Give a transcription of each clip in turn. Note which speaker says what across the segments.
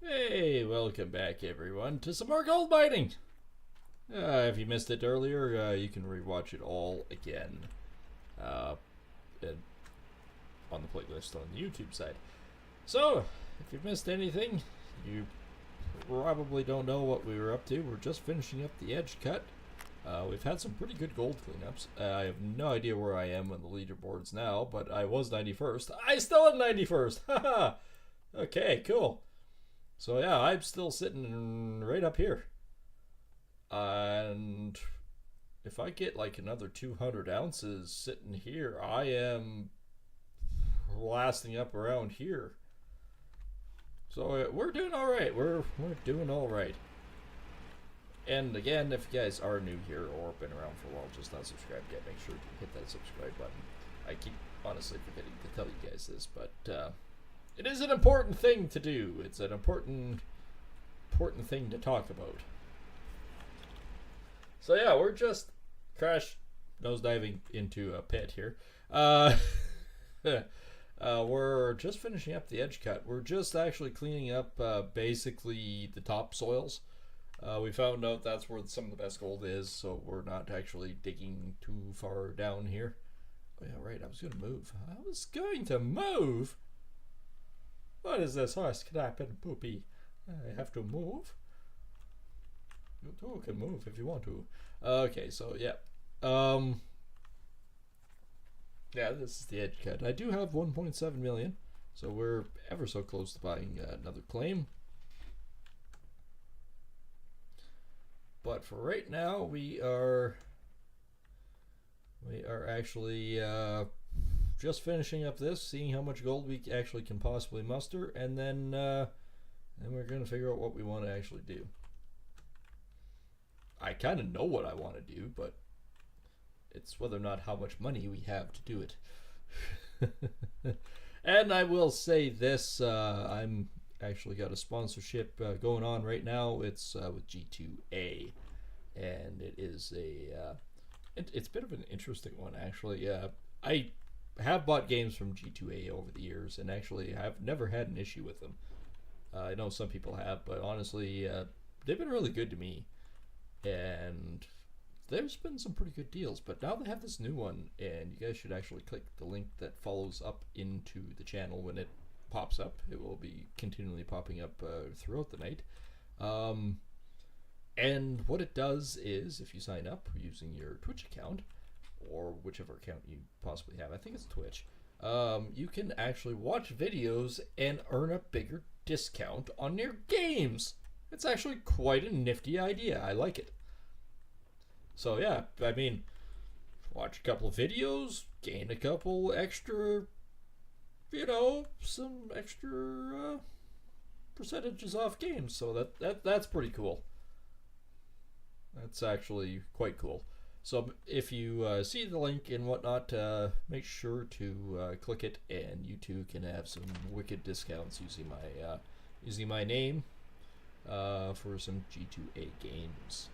Speaker 1: Hey, welcome back everyone to some more gold mining. If you missed it earlier, you can rewatch it all again uh, on the playlist on the YouTube side. So, if you've missed anything, you probably don't know what we were up to. We're just finishing up the edge cut. We've had some pretty good gold cleanups. I have no idea where I am on the leaderboards now, but I was 91st. I still am 91st! Haha! Okay, cool. So yeah, I'm still sitting right up here. And if I get like another 200 ounces sitting here, I am lasting up around here. So we're doing all right. We're doing all right. And again, if you guys are new here or been around for a while, just not subscribed yet, make sure to hit that subscribe button. I keep honestly forgetting to tell you guys this, but it is an important thing to do. It's an important thing to talk about. So yeah, we're just crash nosediving into a pit here. We're just finishing up the edge cut. We're just actually cleaning up basically the topsoils. We found out that's where some of the best gold is, so we're not actually digging too far down here. Oh yeah, right, I was going to move. What is this horse crap and poopy? I have to move? You too can move if you want to. Okay, so yeah. Yeah, this is the edge cut. I do have 1.7 million, so we're ever so close to buying another claim. But for right now, we are actually just finishing up this, seeing how much gold we actually can possibly muster, and then we're going to figure out what we want to actually do. I kind of know what I want to do, but it's whether or not how much money we have to do it. And I will say this, I'm actually got a sponsorship going on right now. It's with G2A, and it is it's a bit of an interesting one actually. I have bought games from G2A over the years, and actually I've never had an issue with them. I know some people have, but honestly, they've been really good to me, and there's been some pretty good deals. But now they have this new one, and you guys should actually click the link that follows up into the channel when it pops up. It will be continually popping up throughout the night. And what it does is, if you sign up using your Twitch account, or whichever account you possibly have, I think it's Twitch, you can actually watch videos and earn a bigger discount on your games. It's actually quite a nifty idea. I like it. So yeah, I mean, watch a couple of videos, gain a couple extra, you know, some extra percentages off games. So that's pretty cool. That's actually quite cool. So if you see the link and whatnot, make sure to click it, and you too can have some wicked discounts using my name for some G2A games.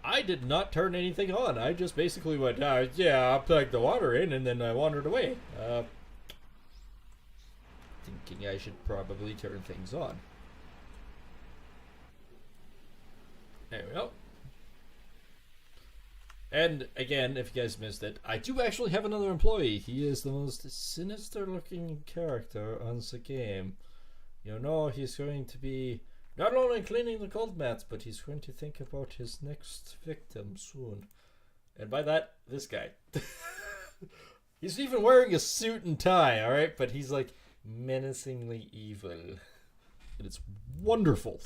Speaker 1: I did not turn anything on. I just basically went, yeah, I plugged the water in, and then I wandered away, thinking I should probably turn things on. There we go. And again, if you guys missed it, I do actually have another employee. He is the most sinister looking character on the game. You know, he's going to be not only cleaning the gold mats, but he's going to think about his next victim soon. And by that, this guy. He's even wearing a suit and tie, alright? But he's like menacingly evil. And it's wonderful.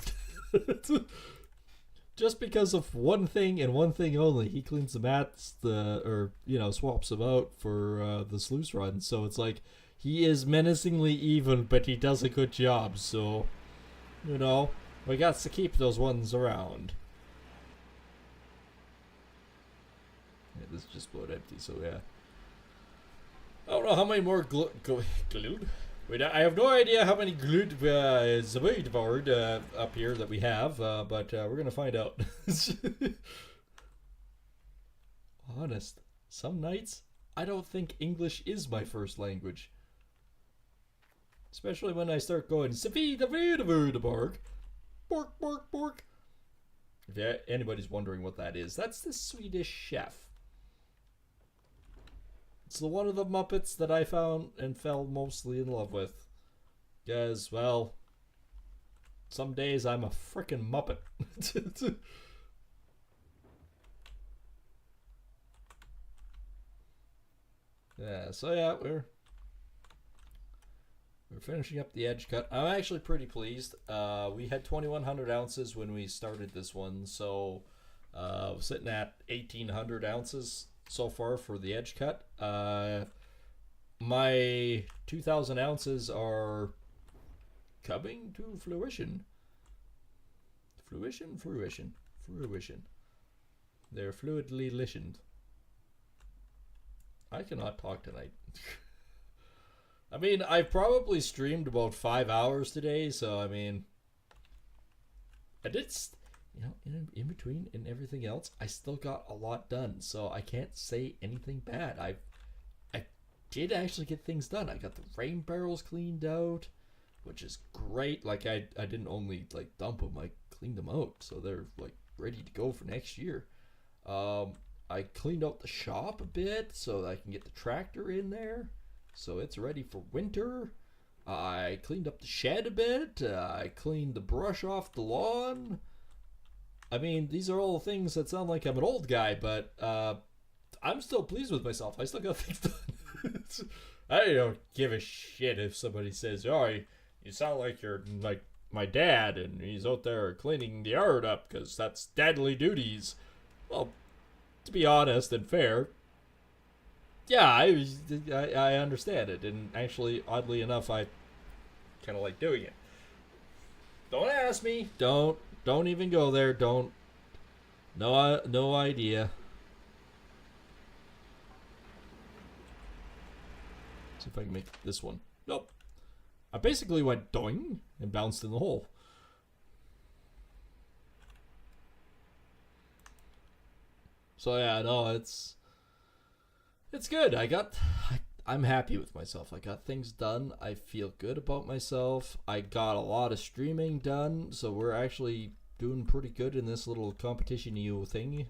Speaker 1: Just because of one thing and one thing only, he cleans the mats, swaps them out for the sluice run. So it's like, he is menacingly evil, but he does a good job. So, you know, we got to keep those ones around. Yeah, this is just about empty, so yeah. I don't know how many more glued. Wait, I have no idea how many glued board up here that we have, but we're gonna find out. Honest, some nights I don't think English is my first language. Especially when I start going, bark, bork, bork, bork. If anybody's wondering what that is, that's the Swedish Chef. It's the one of the Muppets that I found and fell mostly in love with. Because, well, some days I'm a frickin' Muppet. Yeah, so yeah, we're finishing up the edge cut. I'm actually pretty pleased. We had 2,100 ounces when we started this one, so we're sitting at 1,800 ounces so far for the edge cut. My 2,000 ounces are coming to fruition. Fruition. They're fluidly listened. I cannot talk tonight. I mean, I've probably streamed about 5 hours today, so I mean, I did, in between and everything else, I still got a lot done, so I can't say anything bad. I did actually get things done. I got the rain barrels cleaned out, which is great. Like, I didn't only, like, dump them, I cleaned them out, so they're, like, ready to go for next year. I cleaned out the shop a bit so that I can get the tractor in there, so it's ready for winter. I cleaned up the shed a bit. I cleaned the brush off the lawn. I mean, these are all things that sound like I'm an old guy, but I'm still pleased with myself. I still got things done. I don't give a shit if somebody says, "Oh, you sound like you're like my dad and he's out there cleaning the yard up because that's dadly duties." Well, to be honest and fair, yeah, I understand it, and actually, oddly enough, I kind of like doing it. Don't ask me. Don't even go there. Don't. No idea. See if I can make this one. Nope. I basically went doing and bounced in the hole. So yeah, no, it's good. I'm happy with myself. I got things done. I feel good about myself. I got a lot of streaming done, so we're actually doing pretty good in this little competition-y thing.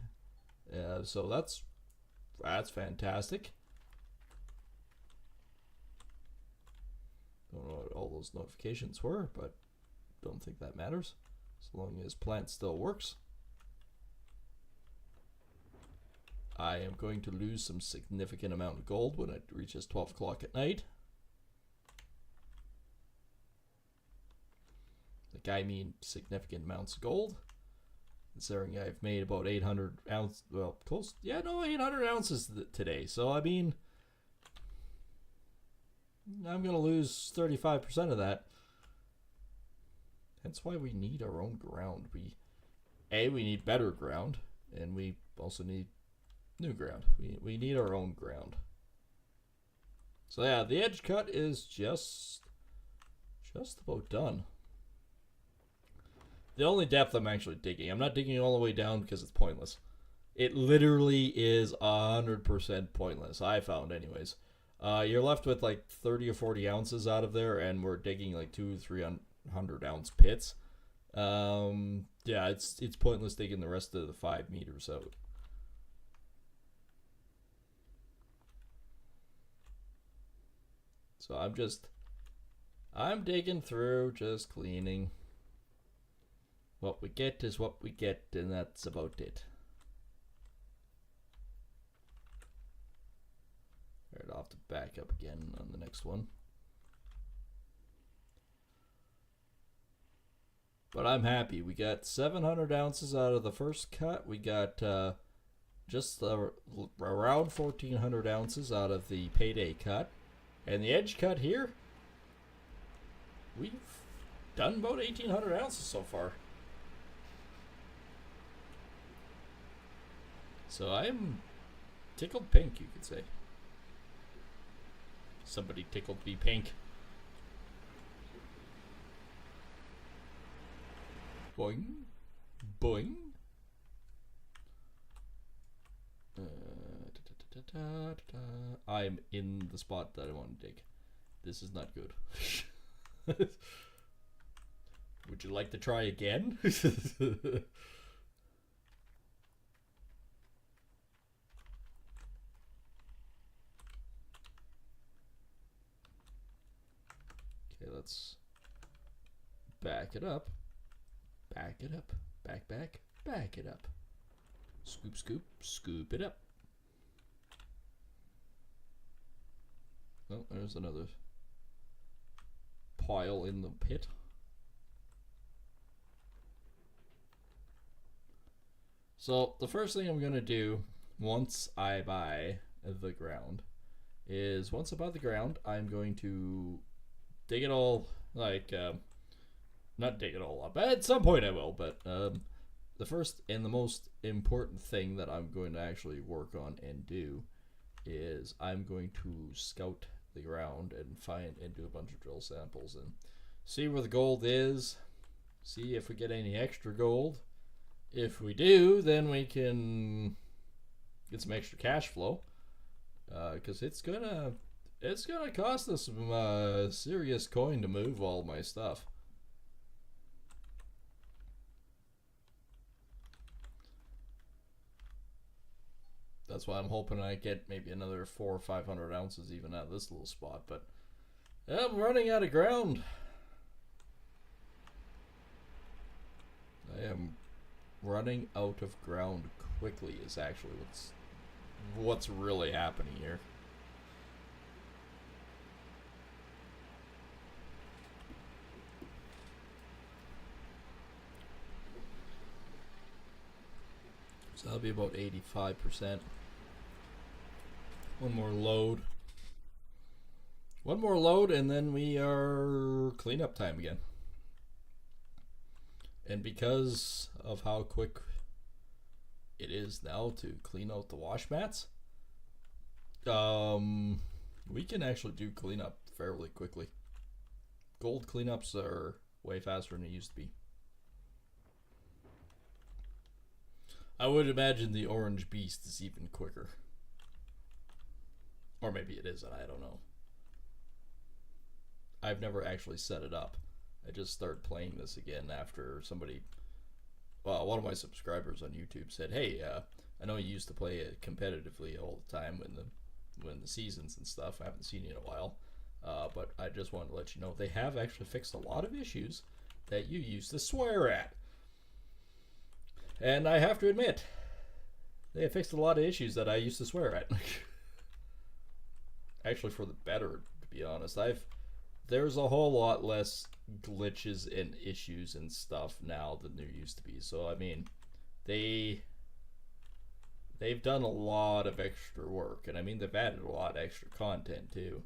Speaker 1: So that's fantastic. Don't know what all those notifications were, but don't think that matters. As long as plant still works. I am going to lose some significant amount of gold when it reaches 12 o'clock at night. Like, I mean significant amounts of gold. Considering I've made about 800 ounces, well, close, yeah, no, 800 ounces today. So, I mean, I'm going to lose 35% of that. That's why we need our own ground. We need better ground, and we also need new ground. We need our own ground. So yeah, the edge cut is just about done. The only depth I'm actually digging, I'm not digging all the way down because it's pointless. It literally is 100% pointless, I found anyways. You're left with like 30 or 40 ounces out of there, and we're digging like 200-300 ounce pits. Yeah, it's pointless digging the rest of the 5 meters out. So I'm digging through, just cleaning. What we get is what we get, and that's about it. Alright, I'll have to back up again on the next one. But I'm happy. We got 700 ounces out of the first cut. We got just around 1,400 ounces out of the payday cut. And the edge cut here, we've done about 1,800 ounces so far. So I'm tickled pink, you could say. Somebody tickled me pink. Boing. Boing. I'm in the spot that I want to dig. This is not good. Would you like to try again? Okay, let's back it up. Back it up. Back it up. Scoop, scoop, scoop it up. Oh, there's another pile in the pit. So the first thing I'm going to do once I buy the ground is once I buy the ground, I'm going to dig it all, like, not dig it all up. At some point I will, but the first and the most important thing that I'm going to actually work on and do is I'm going to scout the ground and find and do a bunch of drill samples and see where the gold is, see if we get any extra gold. If we do, then we can get some extra cash flow, because it's gonna cost us some serious coin to move all my stuff. That's why I'm hoping I get maybe another 400 or 500 ounces even at this little spot. But I'm running out of ground. I am running out of ground quickly is actually what's really happening here. So that'll be about 85%. One more load. One more load and then we are cleanup time again. And because of how quick it is now to clean out the wash mats, we can actually do cleanup fairly quickly. Gold cleanups are way faster than they used to be. I would imagine the orange beast is even quicker. Or maybe it isn't, I don't know. I've never actually set it up. I just started playing this again after somebody, well, one of my subscribers on YouTube said, hey, I know you used to play it competitively all the time when the seasons and stuff. I haven't seen you in a while. But I just wanted to let you know they have actually fixed a lot of issues that you used to swear at. And I have to admit, they have fixed a lot of issues that I used to swear at. Actually, for the better, to be honest. There's a whole lot less glitches and issues and stuff now than there used to be. So I mean, they've done a lot of extra work, and I mean they've added a lot of extra content too.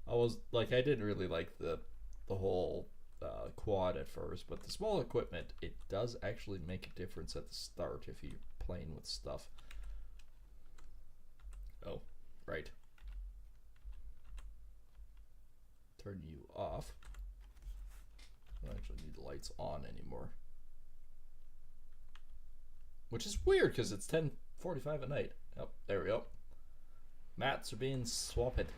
Speaker 1: I didn't really like the whole quad at first, but the small equipment, it does actually make a difference at the start if you're playing with stuff. Oh, right. Turn you off. I don't actually need the lights on anymore. Which is weird because it's 10:45 at night. Oh, there we go. Mats are being swapped.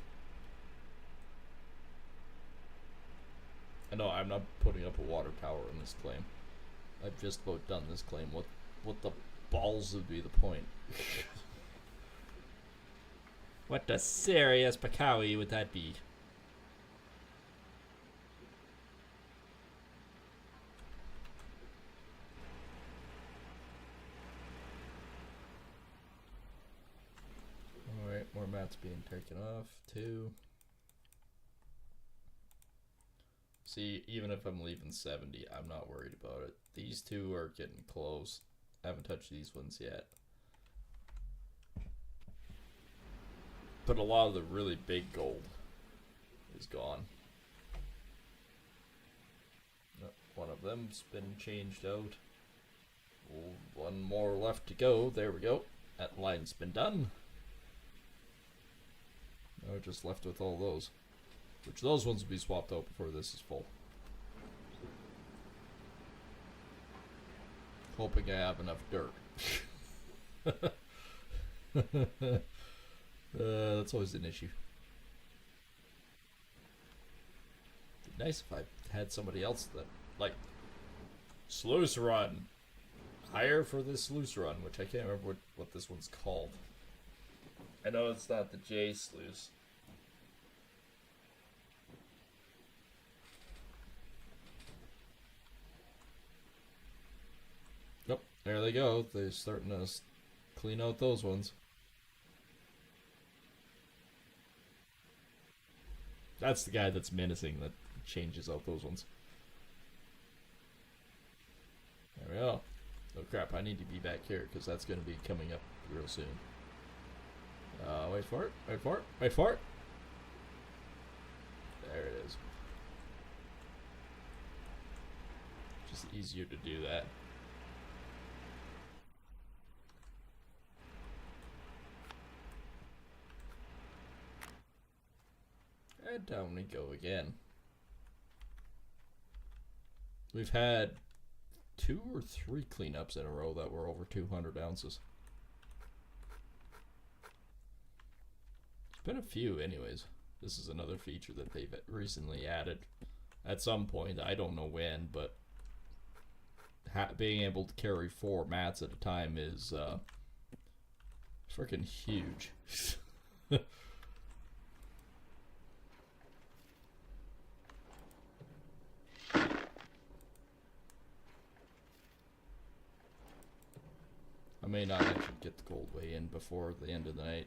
Speaker 1: No, I'm not putting up a water tower in this claim. I've just about done this claim. What the balls would be the point? What the serious Pakawi would that be? Alright, more mats being taken off, too. See, even if I'm leaving 70, I'm not worried about it. These two are getting close. I haven't touched these ones yet. But a lot of the really big gold is gone. One of them's been changed out. One more left to go. There we go. That line's been done. Now we're just left with all those. Which those ones will be swapped out before this is full. Hoping I have enough dirt. That's always an issue. It'd be nice if I had somebody else that, like, sluice run. Hire for this sluice run, which I can't remember what this one's called. I know it's not the J sluice. Yep, there they go. They're starting to clean out those ones. That's the guy that's menacing that changes out those ones. There we go. Oh crap, I need to be back here because that's going to be coming up real soon. Wait for it, wait for it, wait for it. There it is. Just easier to do that. And down we go again. We've had 2 or 3 cleanups in a row that were over 200 ounces. It's been a few anyways. This is another feature that they've recently added at some point. I don't know when, but being able to carry 4 mats at a time is freaking huge. I may not actually get the cold way in before the end of the night.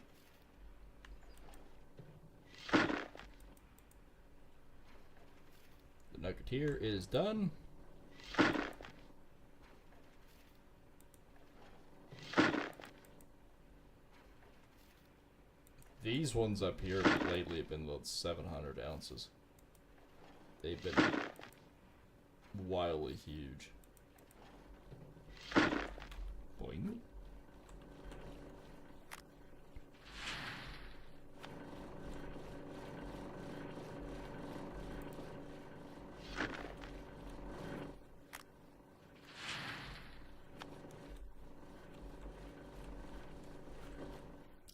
Speaker 1: The nuggeteer is done. These ones up here lately have been about 700 ounces. They've been wildly huge. Boing.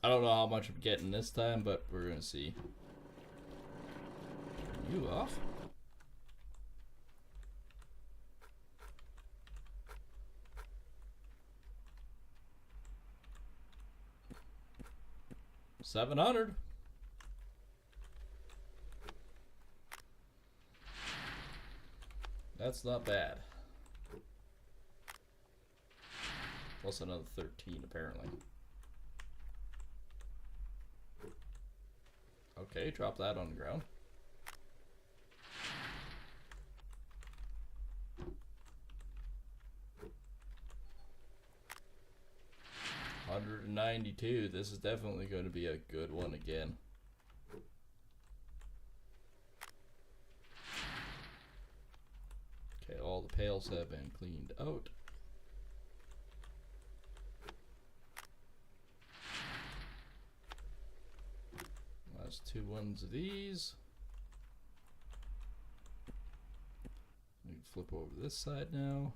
Speaker 1: I don't know how much I'm getting this time, but we're gonna see. Turn you off. $700. That's not bad. Plus another 13 apparently. Okay, drop that on the ground. $192. This is definitely going to be a good one again. Okay, all the pails have been cleaned out. Last 2 ones of these. We can flip over this side now.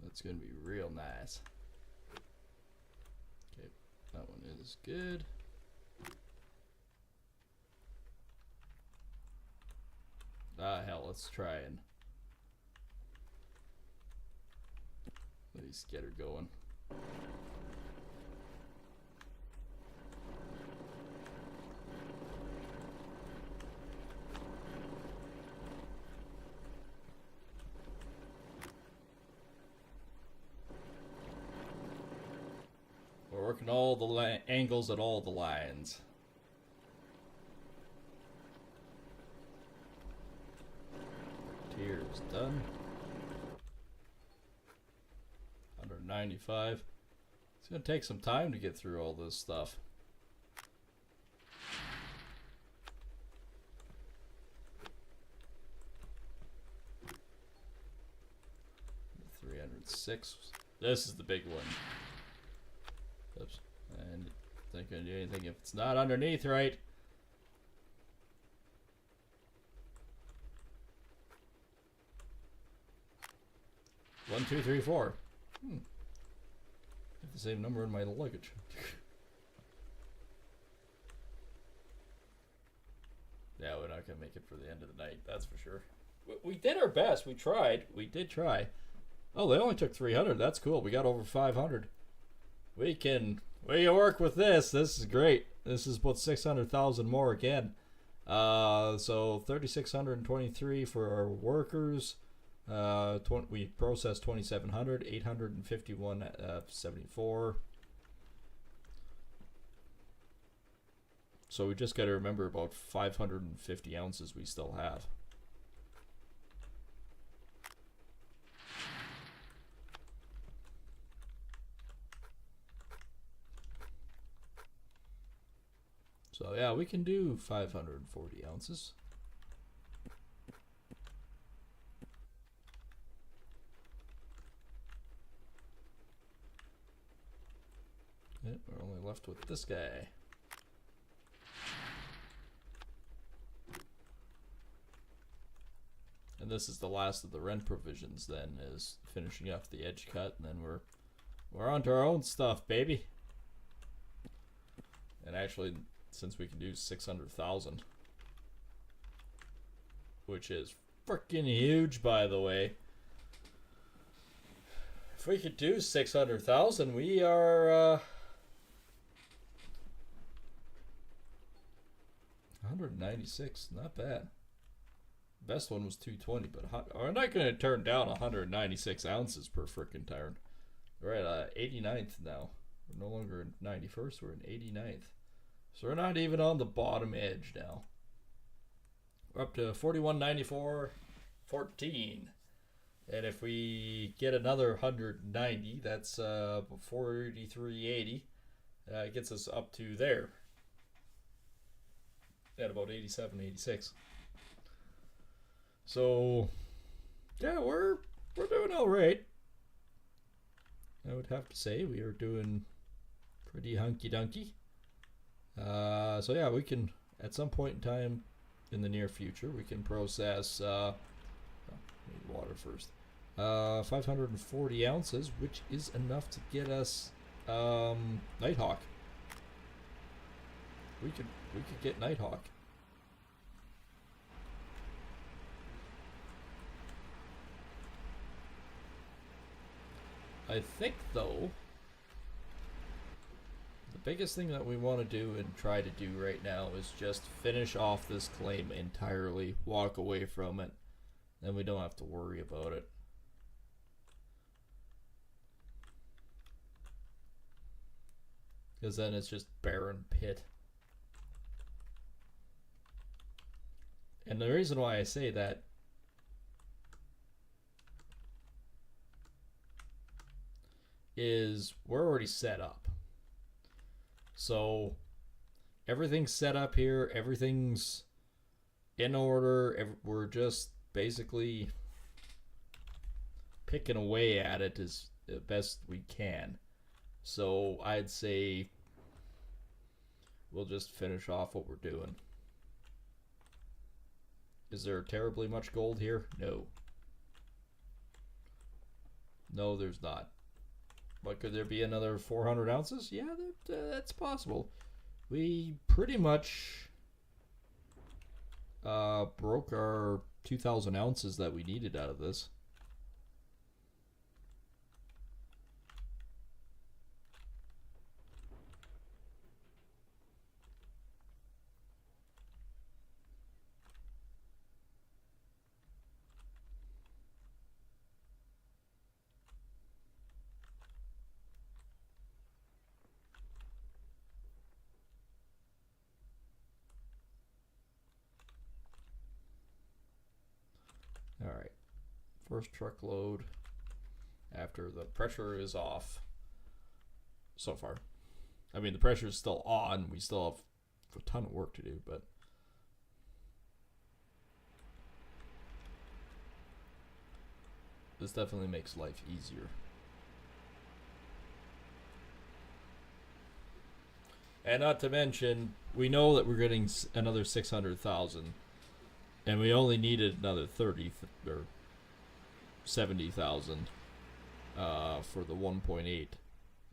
Speaker 1: That's going to be real nice. Okay, that one is good. Ah, hell, let's try and at least get her going. We're working all the angles at all the lines. Tier is done. 195. It's gonna take some time to get through all this stuff. $306. This is the big one. Oops. And it's not gonna do anything if it's not underneath right. 1, 2, 3, 4. I have the same number in my luggage. Yeah, we're not gonna make it for the end of the night, that's for sure. We did our best. We tried. We did try. Oh, they only took 300. That's cool. We got over 500. We can work with this. This is great. This is about 600,000 more again. So 3,623 for our workers. We processed 2,700, 851, 74. So we just got to remember about 550 ounces we still have. So yeah, we can do 540 ounces. Yeah, we're only left with this guy. And this is the last of the rent provisions then, is finishing off the edge cut, and then we're on to our own stuff, baby. And actually, since we can do 600,000, which is freaking huge, by the way. If we could do 600,000, we are 196, not bad. Best one was 220, but we're not going to turn down 196 ounces per frickin' turn. We're at 89th now. We're no longer in 91st, we're in 89th. So we're not even on the bottom edge now. We're up to 41.94.14. And if we get another 190, that's 483.80. It gets us up to there. At about 87.86. So, yeah, we're doing all right. I would have to say we are doing pretty hunky-dunky. So yeah, we can, at some point in time in the near future, we can process, need water first, 540 ounces, which is enough to get us Nighthawk. We could get Nighthawk. I think, though, the biggest thing that we want to do and try to do right now is just finish off this claim entirely, walk away from it, then we don't have to worry about it. Because then it's just barren pit. And the reason why I say that is we're already set up. So everything's set up here, everything's in order, we're just basically picking away at it as best we can. So I'd say we'll just finish off what we're doing. Is there terribly much gold here? No. No, there's not. But could there be another 400 ounces? Yeah, that's possible. We pretty much broke our 2,000 ounces that we needed out of this. Alright, first truckload after the pressure is off so far. I mean, the pressure is still on. We still have a ton of work to do, but this definitely makes life easier. And not to mention, we know that we're getting another 600,000. And we only needed another 30 or 70,000 for the 1.8.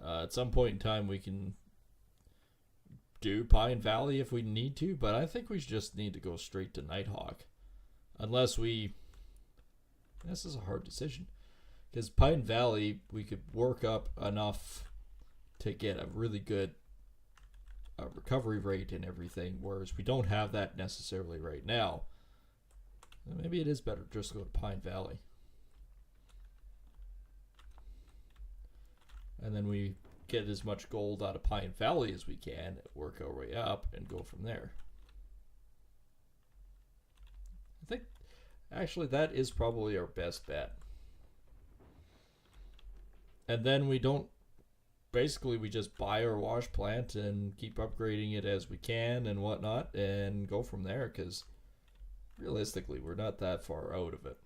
Speaker 1: At some point in time, we can do Pine Valley if we need to, but I think we just need to go straight to Nighthawk. Unless we... This is a hard decision. Because Pine Valley, we could work up enough to get a really good recovery rate and everything, whereas we don't have that necessarily right now. Maybe it is better just to go to Pine Valley. And then we get as much gold out of Pine Valley as we can, work our way up, and go from there. I think, actually, that is probably our best bet. And then we don't, basically we just buy our wash plant and keep upgrading it as we can and whatnot, and go from there, because realistically, we're not that far out of it.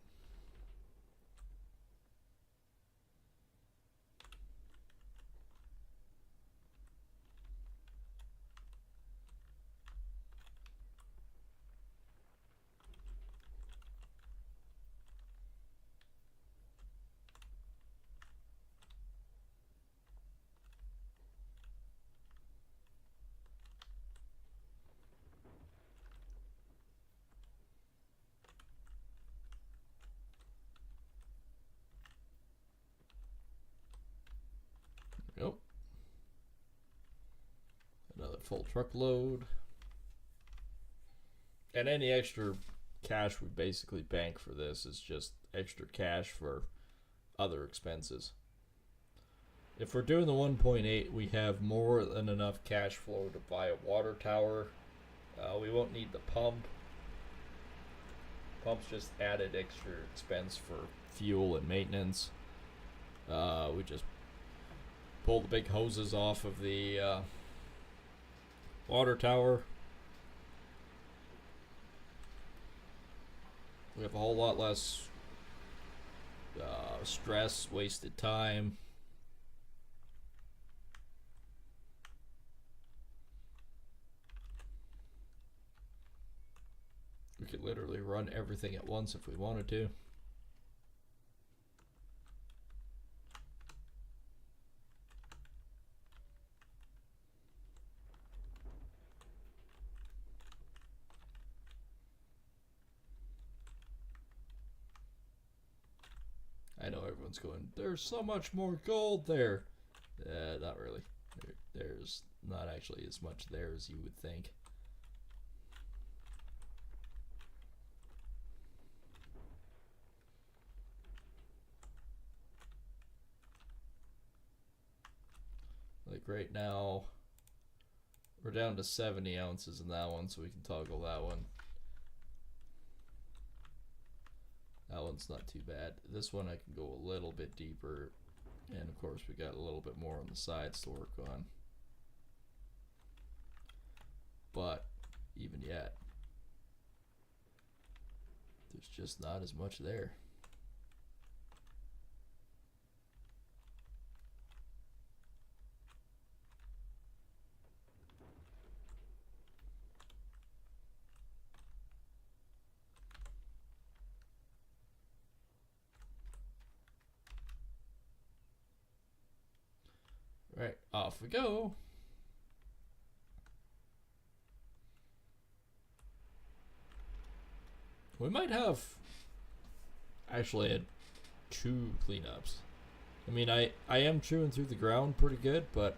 Speaker 1: Nope. Another full truckload. And any extra cash we basically bank for this is just extra cash for other expenses. If we're doing the 1.8, we have more than enough cash flow to buy a water tower. We won't need the pump. Pump's just added extra expense for fuel and maintenance. We just pull the big hoses off of the water tower. We have a whole lot less stress, wasted time. We could literally run everything at once if we wanted to. I know everyone's going, there's so much more gold there. Not really. There's not actually as much there as you would think. Like right now, we're down to 70 ounces in that one, so we can toggle that one. That one's not too bad. This one I can go a little bit deeper, and of course we got a little bit more on the sides to work on. But even yet, there's just not as much there. Right, off we go. We might have actually had 2 cleanups. I mean, I am chewing through the ground pretty good, but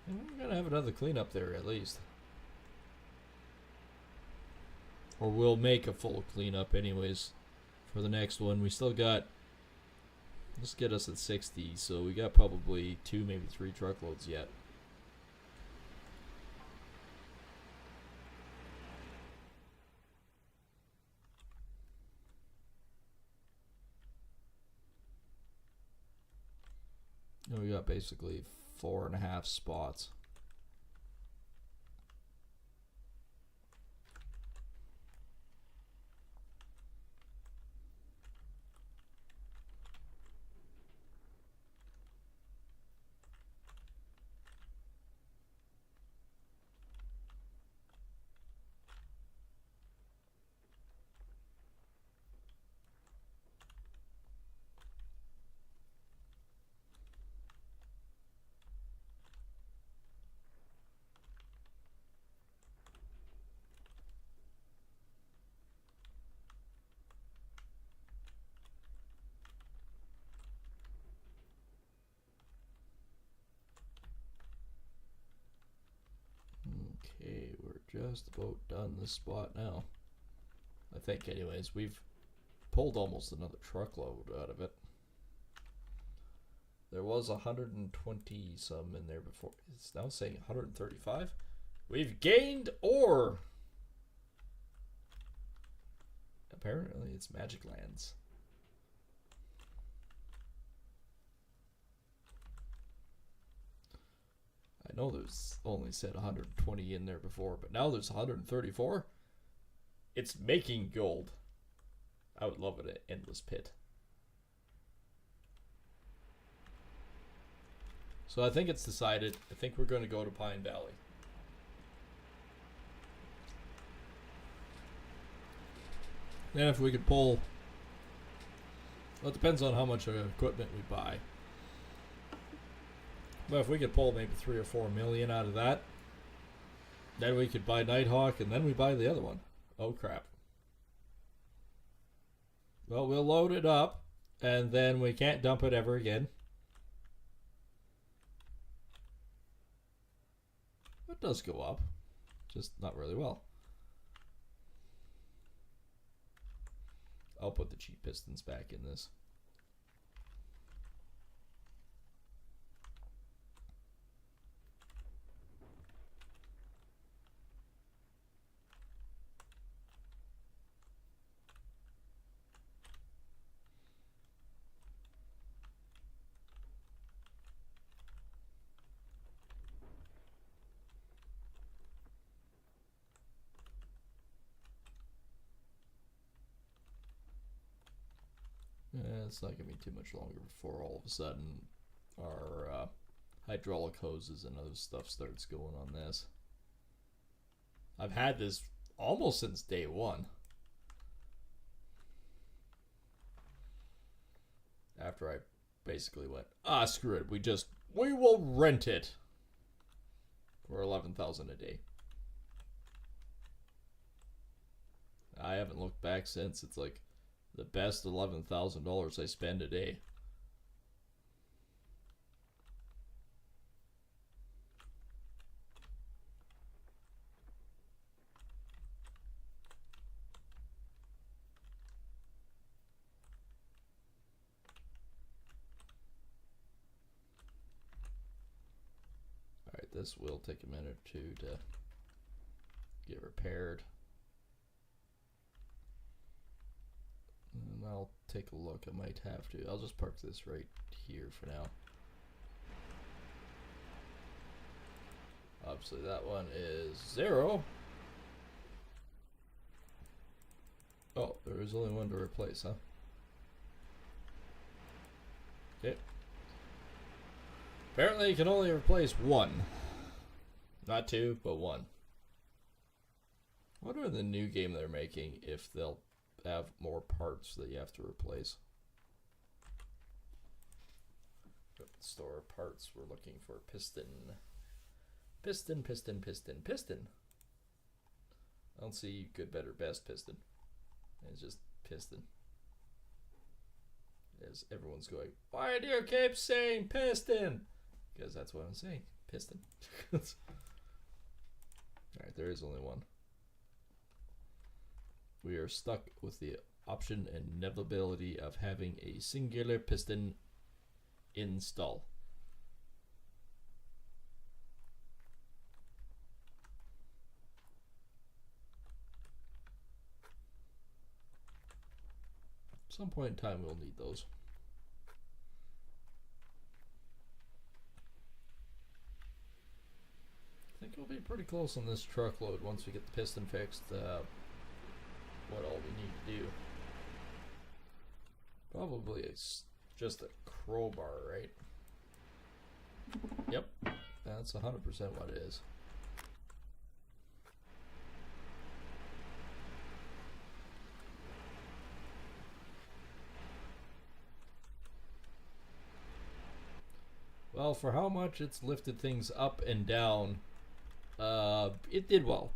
Speaker 1: we're gonna have another cleanup there at least. Or we'll make a full cleanup anyways for the next one. We still got, let's get us at 60, so we got probably 2, maybe 3 truckloads yet. And we got basically 4.5 spots. just about done this spot now. I think, anyways. We've pulled almost another truckload out of it. There was 120 some in there before. It's now saying 135. We've gained ore. Apparently it's Magic Lands. I know there's only said 120 in there before, but now there's 134. It's making gold. I would love it, an endless pit. So I think it's decided. I think we're going to go to Pine Valley. Then if we could pull, well, it depends on how much equipment we buy. But if we could pull maybe 3 or 4 million out of that, then we could buy Nighthawk, and then we buy the other one. Oh crap. Well, we'll load it up, and then we can't dump it ever again. It does go up, just not really well. I'll put the cheap pistons back in this. It's not going to be too much longer before all of a sudden our hydraulic hoses and other stuff starts going on this. I've had this almost since day one. After I basically went, screw it, we will rent it for $11,000 a day. I haven't looked back since. It's like the best $11,000 I spend a day. Alright, this will take a minute or two to get repaired. And I'll take a look. I might have to. I'll just park this right here for now. Obviously that one is 0. Oh, there is only one to replace, huh? Okay. Apparently you can only replace 1. Not 2, but 1. I wonder in the new game they're making if they'll have more parts that you have to replace. Store parts. We're looking for piston. Piston. I don't see good, better, best piston. It's just piston. As everyone's going, why do you keep saying piston? Because that's what I'm saying. Piston. Alright, there is only one. We are stuck with the option and inevitability of having a singular piston install. At some point in time we'll need those. I think we'll be pretty close on this truckload once we get the piston fixed. What all we need to do. Probably it's just a crowbar, right? Yep, that's 100% what it is. Well, for how much it's lifted things up and down, it did well.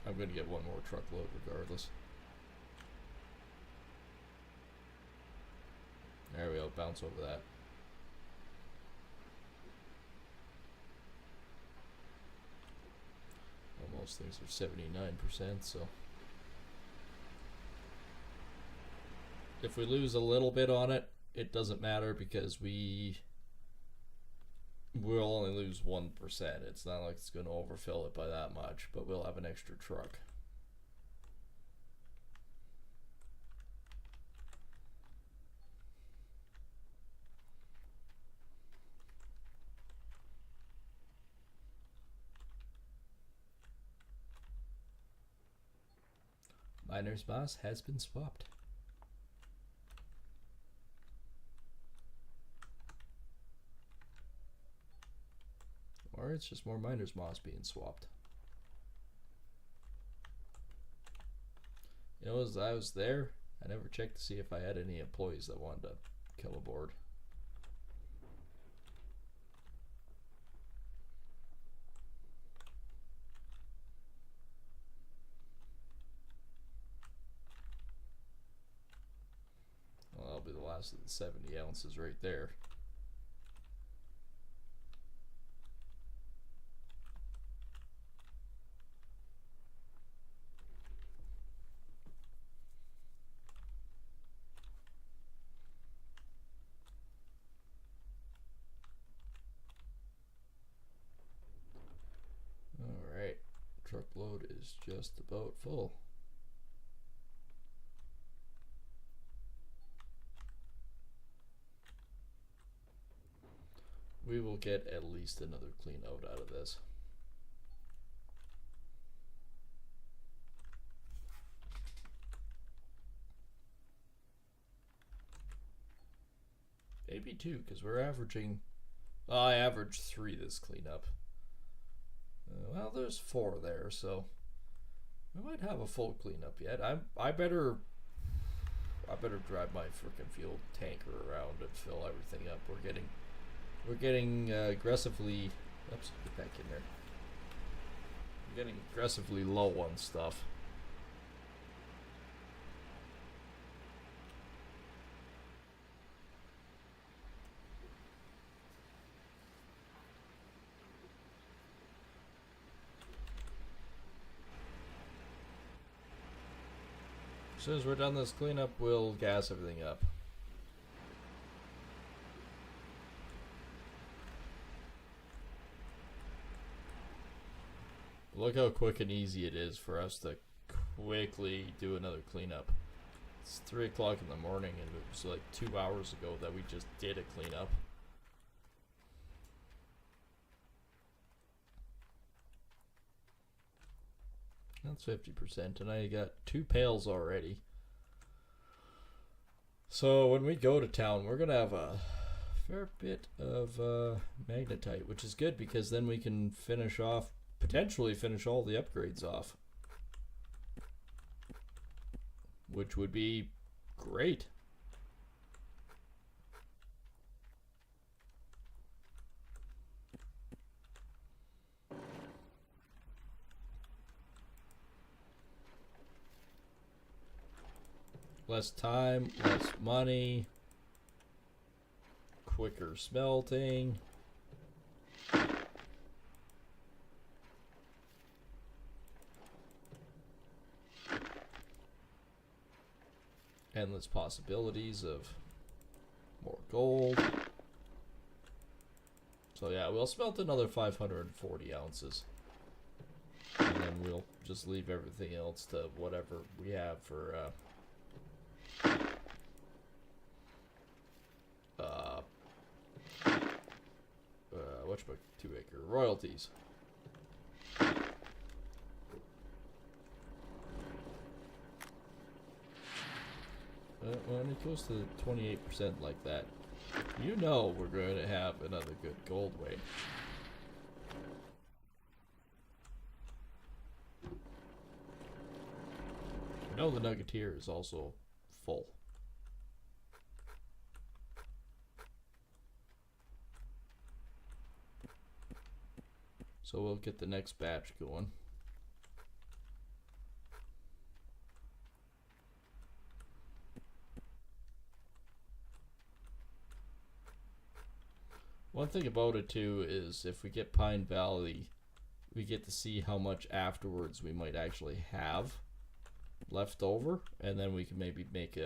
Speaker 1: I'm going to get one more truckload regardless. There we go, bounce over that. most things are 79%, so if we lose a little bit on it, it doesn't matter because we'll only lose 1%. It's not like it's going to overfill it by that much, but we'll have an extra truck. Miner's Moss has been swapped. Or it's just more Miner's Moss being swapped. You know, as I was there, I never checked to see if I had any employees that wanted to come aboard. Well, that'll be the last of the 70 ounces right there. Alright, truckload is just about full. We will get at least another clean out of this. Maybe 2, because we're averaging. Well, I averaged 3 this cleanup. Well, there's 4 there, so we might have a full cleanup yet. I better drive my freaking fuel tanker around and fill everything up. We're getting aggressively. Oops, get back in there. We're getting aggressively low on stuff. As soon as we're done this cleanup, we'll gas everything up. Look how quick and easy it is for us to quickly do another cleanup. It's 3 o'clock in the morning and it was like 2 hours ago that we just did a cleanup. That's 50%, and I got 2 pails already. So when we go to town, we're gonna have a fair bit of magnetite, which is good because then we can potentially finish all the upgrades off, which would be great. Less time, less money, quicker smelting. Endless possibilities of more gold. So yeah, we'll smelt another 540 ounces. And then we'll just leave everything else to whatever we have for whatchamacallit, 2 acre royalties. When it goes to 28% like that, you know we're going to have another good gold weight. You know the Nuggeteer is also full. So we'll get the next batch going. One thing about it too is if we get Pine Valley we get to see how much afterwards we might actually have left over, and then we can maybe make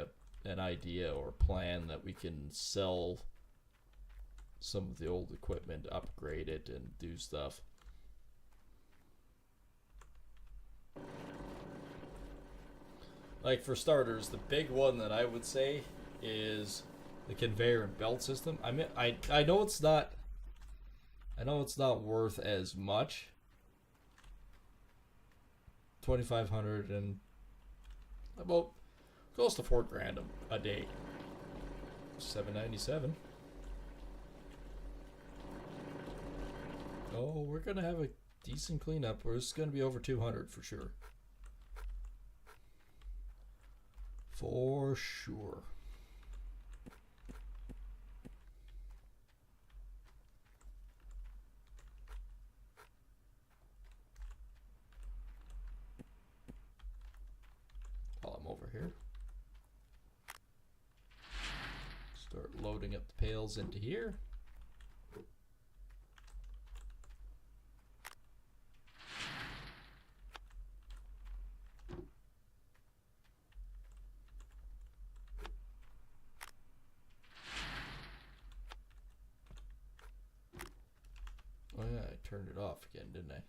Speaker 1: an idea or plan that we can sell some of the old equipment, upgrade it, and do stuff. Like, for starters, the big one that I would say is the conveyor and belt system. I mean, I know it's not worth as much. 2,500 and about close to $4,000 a day. 797. Oh, we're gonna have a decent cleanup. It's gonna be over 200 for sure. For sure. While I'm over here, start loading up the pails into here. Oh yeah, I turned it off again, didn't I?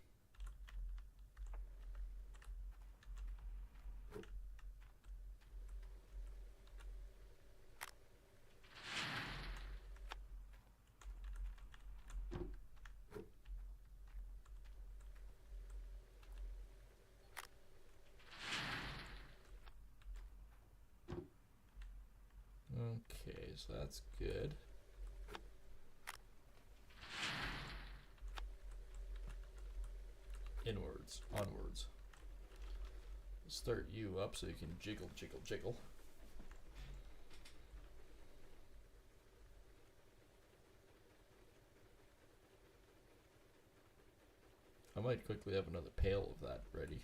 Speaker 1: Okay, so that's good. Inwards, onwards. Start you up so you can jiggle, jiggle, jiggle. I might quickly have another pail of that ready.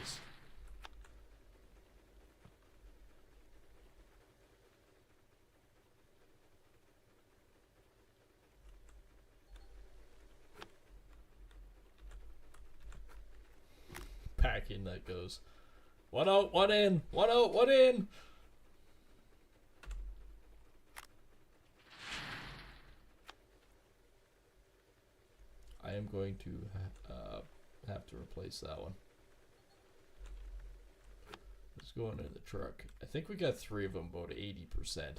Speaker 1: Nice. Back in that goes. One out, one in. One out, one in. I am going to have to replace that one. It's going in the truck. I think we got 3 of them, about 80%.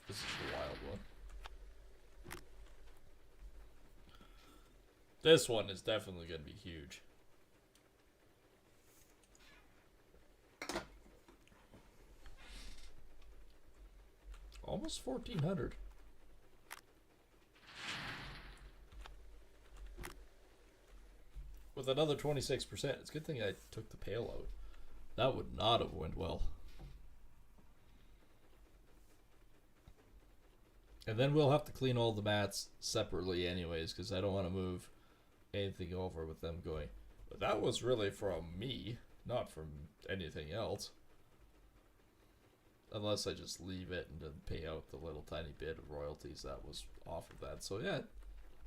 Speaker 1: This is the wild one. This one is definitely going to be huge. Almost 1,400. With another 26%. It's a good thing I took the pail out. That would not have went well. And then we'll have to clean all the mats separately anyways, because I don't want to move anything over with them going. But that was really from me, not from anything else. Unless I just leave it and then pay out the little tiny bit of royalties that was off of that. So yeah,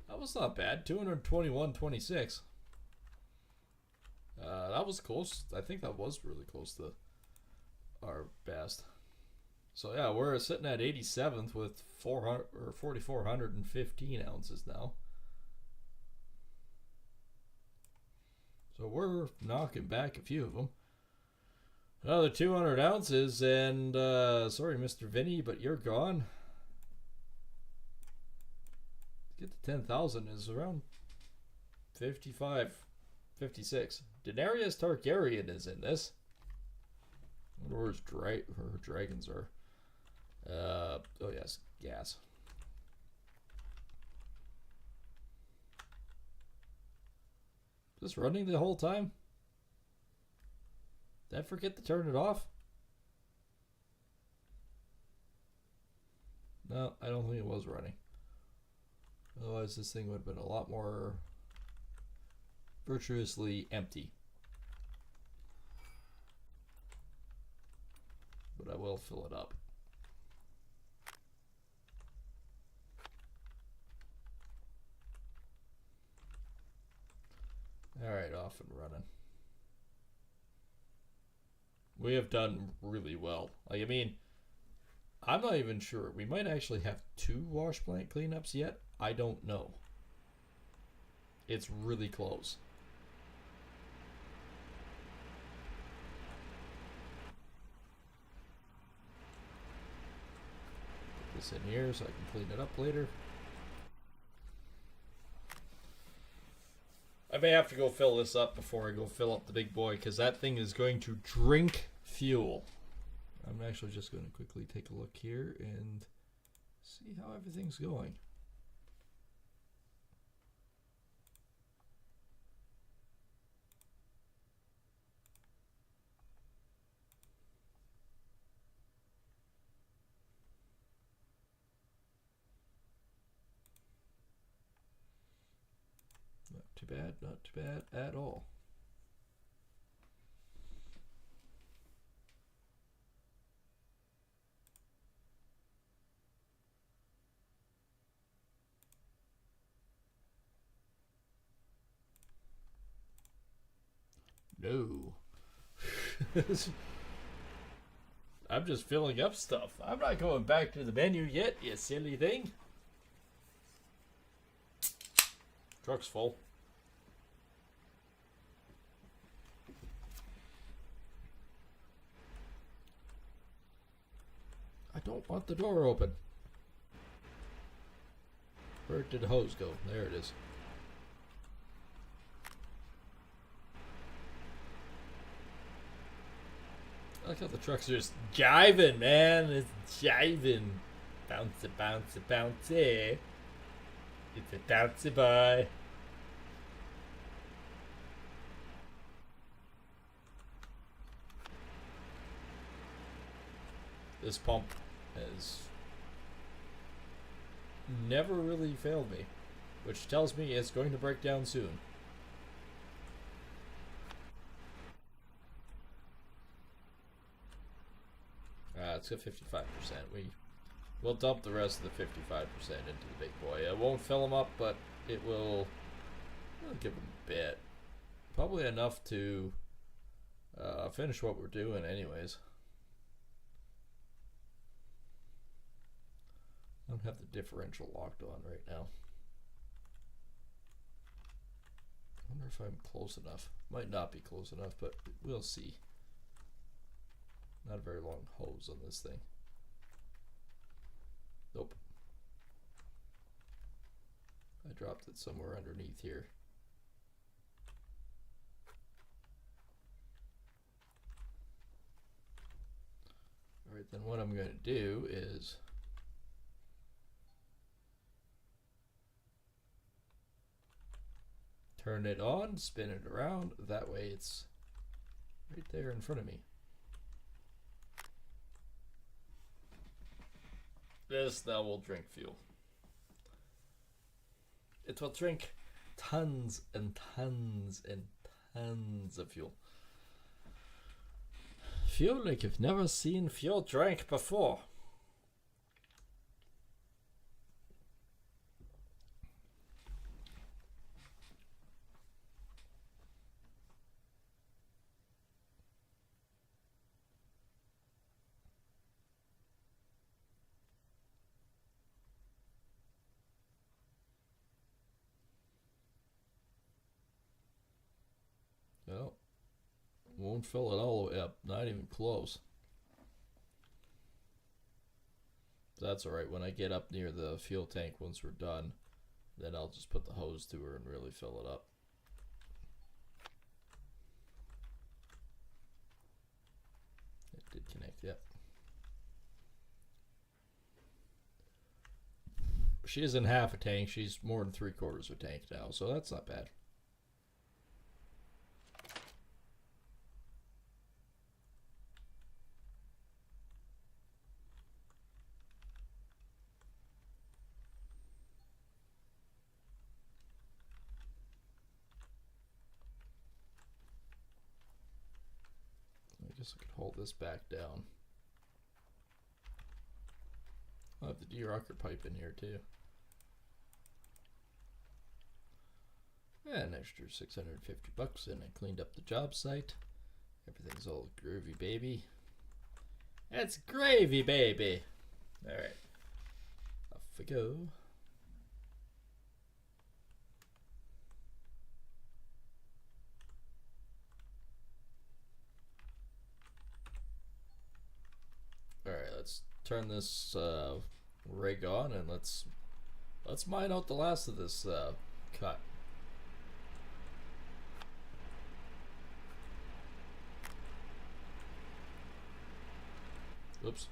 Speaker 1: that was not bad. 221.26. That was close. I think that was really close to our best. So yeah, we're sitting at 87th with 4,415 ounces now. So we're knocking back a few of them. Another 200 ounces, and sorry, Mr. Vinny, but you're gone. Get to 10,000 is around 55, 56. Daenerys Targaryen is in this. I wonder where her dragons are. Oh yes, gas. Is this running the whole time? Did I forget to turn it off? No, I don't think it was running. Otherwise, this thing would have been a lot more virtuously empty. But I will fill it up. Alright, off and running. We have done really well. Like, I mean, I'm not even sure. We might actually have 2 wash plant cleanups yet. I don't know. It's really close. Put this in here so I can clean it up later. I may have to go fill this up before I go fill up the big boy, because that thing is going to drink fuel. I'm actually just going to quickly take a look here and see how everything's going. Not too bad, not too bad at all. No. I'm just filling up stuff. I'm not going back to the menu yet, you silly thing. Truck's full. I don't want the door open. Where did the hose go? There it is. I like how the trucks are just jiving, man. It's jiving. Bouncy, bouncy, bouncy. It's a bouncy boy. This pump has never really failed me, which tells me it's going to break down soon. It's at 55%. We'll dump the rest of the 55% into the big boy. It won't fill them up, but it will give them a bit. Probably enough to finish what we're doing anyways. I don't have the differential locked on right now. I wonder if I'm close enough. Might not be close enough, but we'll see. Not a very long hose on this thing. Nope. I dropped it somewhere underneath here. Alright, then what I'm going to do is turn it on, spin it around. That way it's right there in front of me. This now will drink fuel. It will drink tons and tons and tons of fuel. Fuel like you've never seen fuel drank before. No, won't fill it all the way up, not even close. That's alright. When I get up near the fuel tank, once we're done, then I'll just put the hose to her and really fill it up. It did connect, yep. She isn't half a tank, she's more than 3/4 of a tank now, so that's not bad. guess I could hold this back down. I'll have the de-rocker pipe in here too. And extra 650 bucks, and I cleaned up the job site. Everything's all groovy, baby. It's gravy, baby. All right, off we go. All right, let's turn this rig on, and let's mine out the last of this cut. Oops.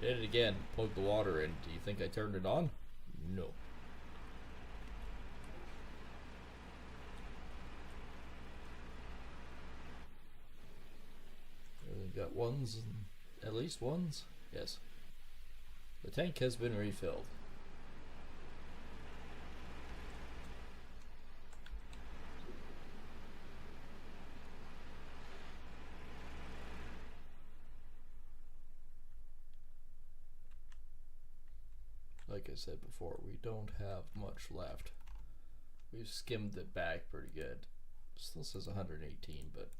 Speaker 1: Did it again. Plugged the water in. Do you think I turned it on? No. Really got ones, at least ones. Yes. The tank has been refilled. Like I said before, we don't have much left. We've skimmed it back pretty good. Still says 118, but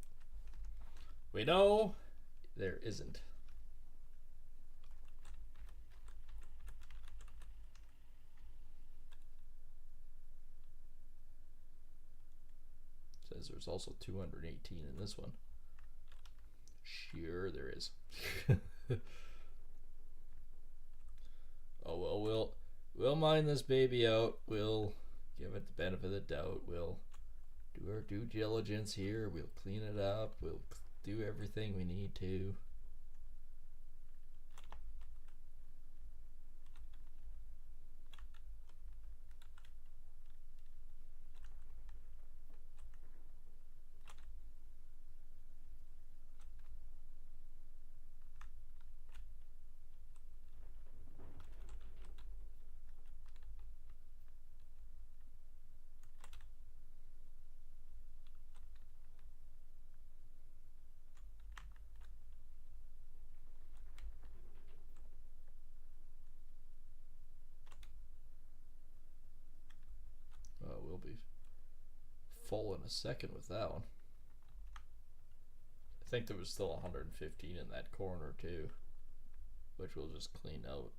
Speaker 1: we know there isn't. Says there's also 218 in this one. Sure there is. Oh well, we'll mine this baby out. We'll give it the benefit of the doubt. We'll do our due diligence here. We'll clean it up. We'll do everything we need to. We'll be full in a second with that one. I think there was still 115 in that corner too, which we'll just clean out.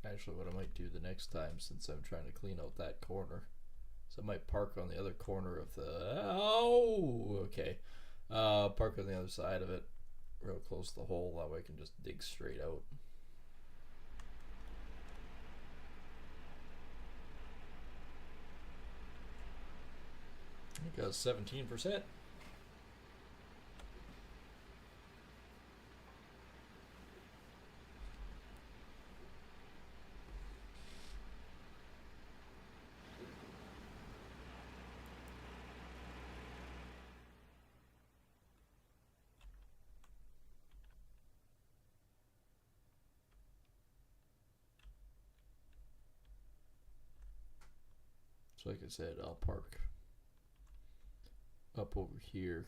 Speaker 1: Actually, what I might do the next time, since I'm trying to clean out that corner, so I might park on the other corner of the, park on the other side of it, real close to the hole, that way I can just dig straight out. It goes 17%. So like I said, I'll park up over here,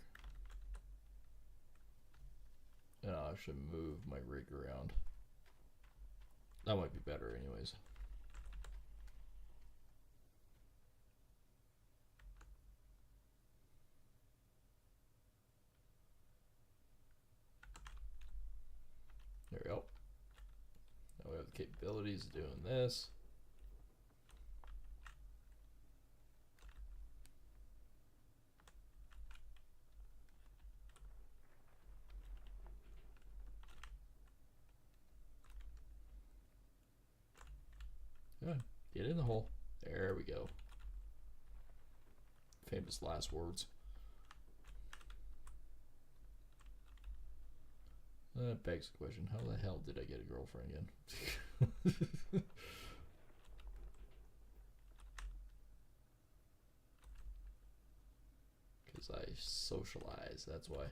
Speaker 1: and I'll actually move my rig around. That might be better anyways. There we go. Now we have the capabilities of doing this. Good. Get in the hole. There we go. Famous last words. That begs the question, how the hell did I get a girlfriend again? Because I socialize, that's why.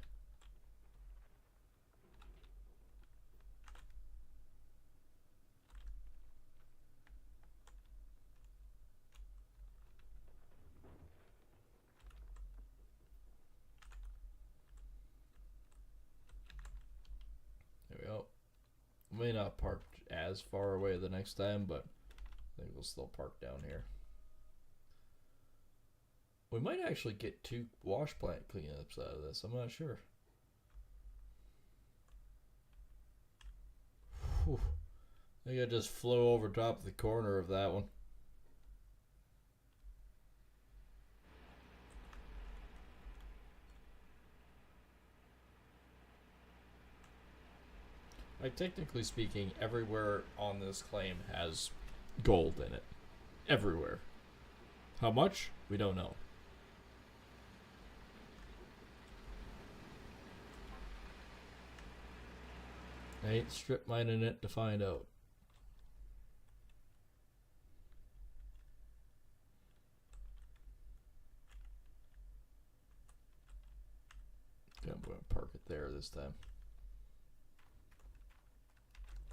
Speaker 1: may not park as far away the next time, but I think we'll still park down here. We might actually get 2 wash plant cleanups out of this. I'm not sure. Whew. I think I just flew over top of the corner of that one. Like, technically speaking, everywhere on this claim has gold in it. Everywhere. How much? We don't know. I ain't strip mining it to find out. Yeah, I'm going to park it there this time.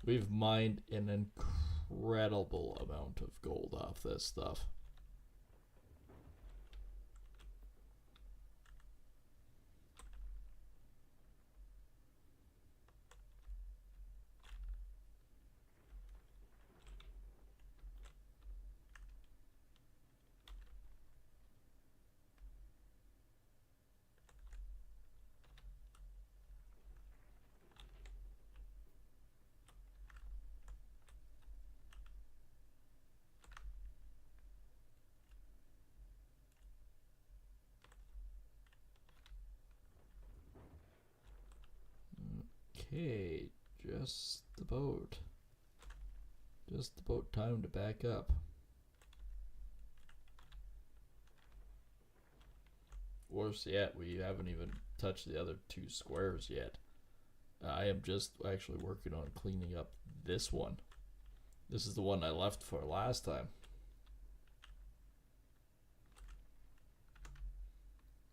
Speaker 1: We've mined an incredible amount of gold off this stuff. Okay, just about time to back up. Worse yet, we haven't even touched the other 2 squares yet. I am just actually working on cleaning up this one. This is the one I left for last time.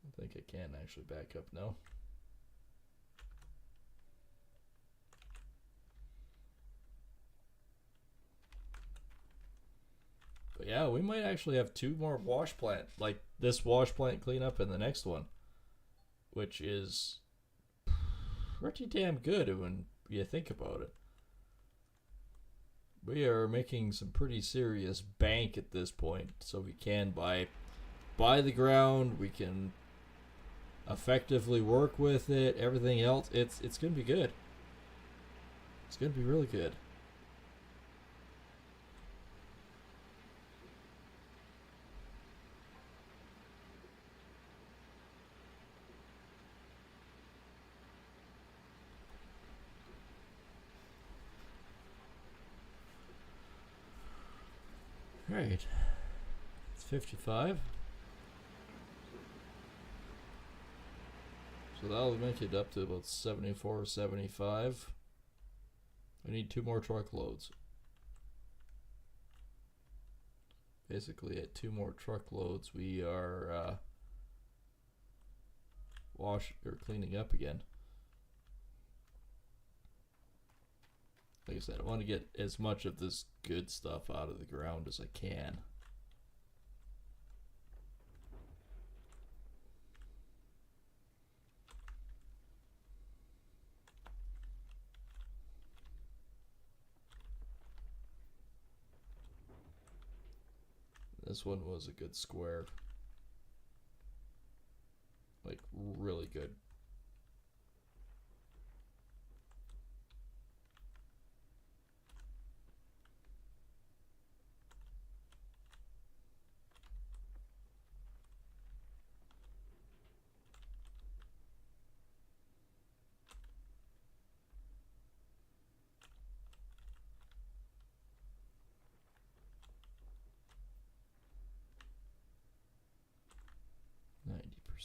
Speaker 1: I think I can actually back up now. But yeah, we might actually have 2 more wash plant, like this wash plant cleanup and the next one, which is pretty damn good when you think about it. We are making some pretty serious bank at this point, so we can buy the ground, we can effectively work with it, everything else. It's gonna be good. It's gonna be really good. Right, it's 55. So that'll make it up to about 74, 75. I need 2 more truckloads. Basically, at 2 more truckloads, we are cleaning up again. Like I said, I want to get as much of this good stuff out of the ground as I can. This one was a good square. Like, really good.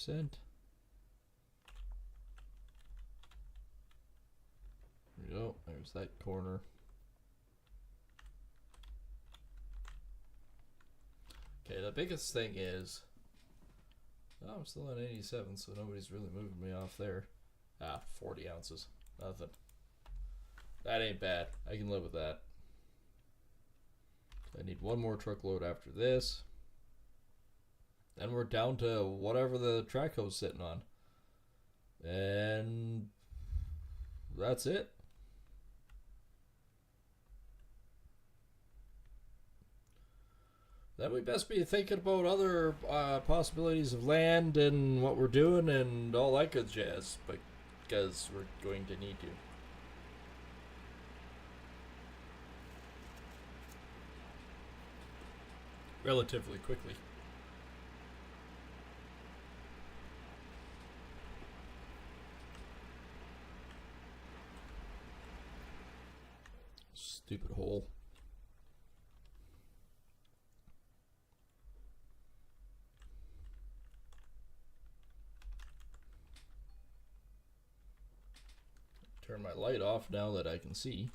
Speaker 1: There we go. There's that corner. Okay, the biggest thing is, oh, I'm still at 87, so nobody's really moving me off there. 40 ounces. Nothing. That ain't bad. I can live with that. I need 1 more truckload after this. Then we're down to whatever the track hose sitting on. And that's it. then we best be thinking about other possibilities of land and what we're doing and all that good jazz, because we're going to need to. Relatively quickly. Stupid hole. Turn my light off now that I can see.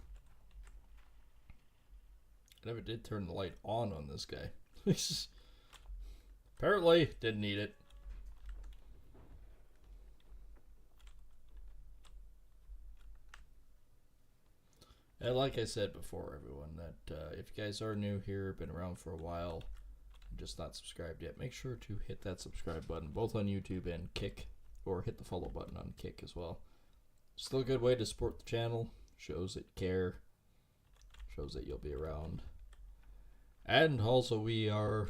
Speaker 1: I never did turn the light on this guy. Apparently, didn't need it. And like I said before, everyone, that if you guys are new here, been around for a while, just not subscribed yet, make sure to hit that subscribe button, both on YouTube and Kick, or hit the follow button on Kick as well. Still a good way to support the channel, shows that you care, shows that you'll be around. And also we are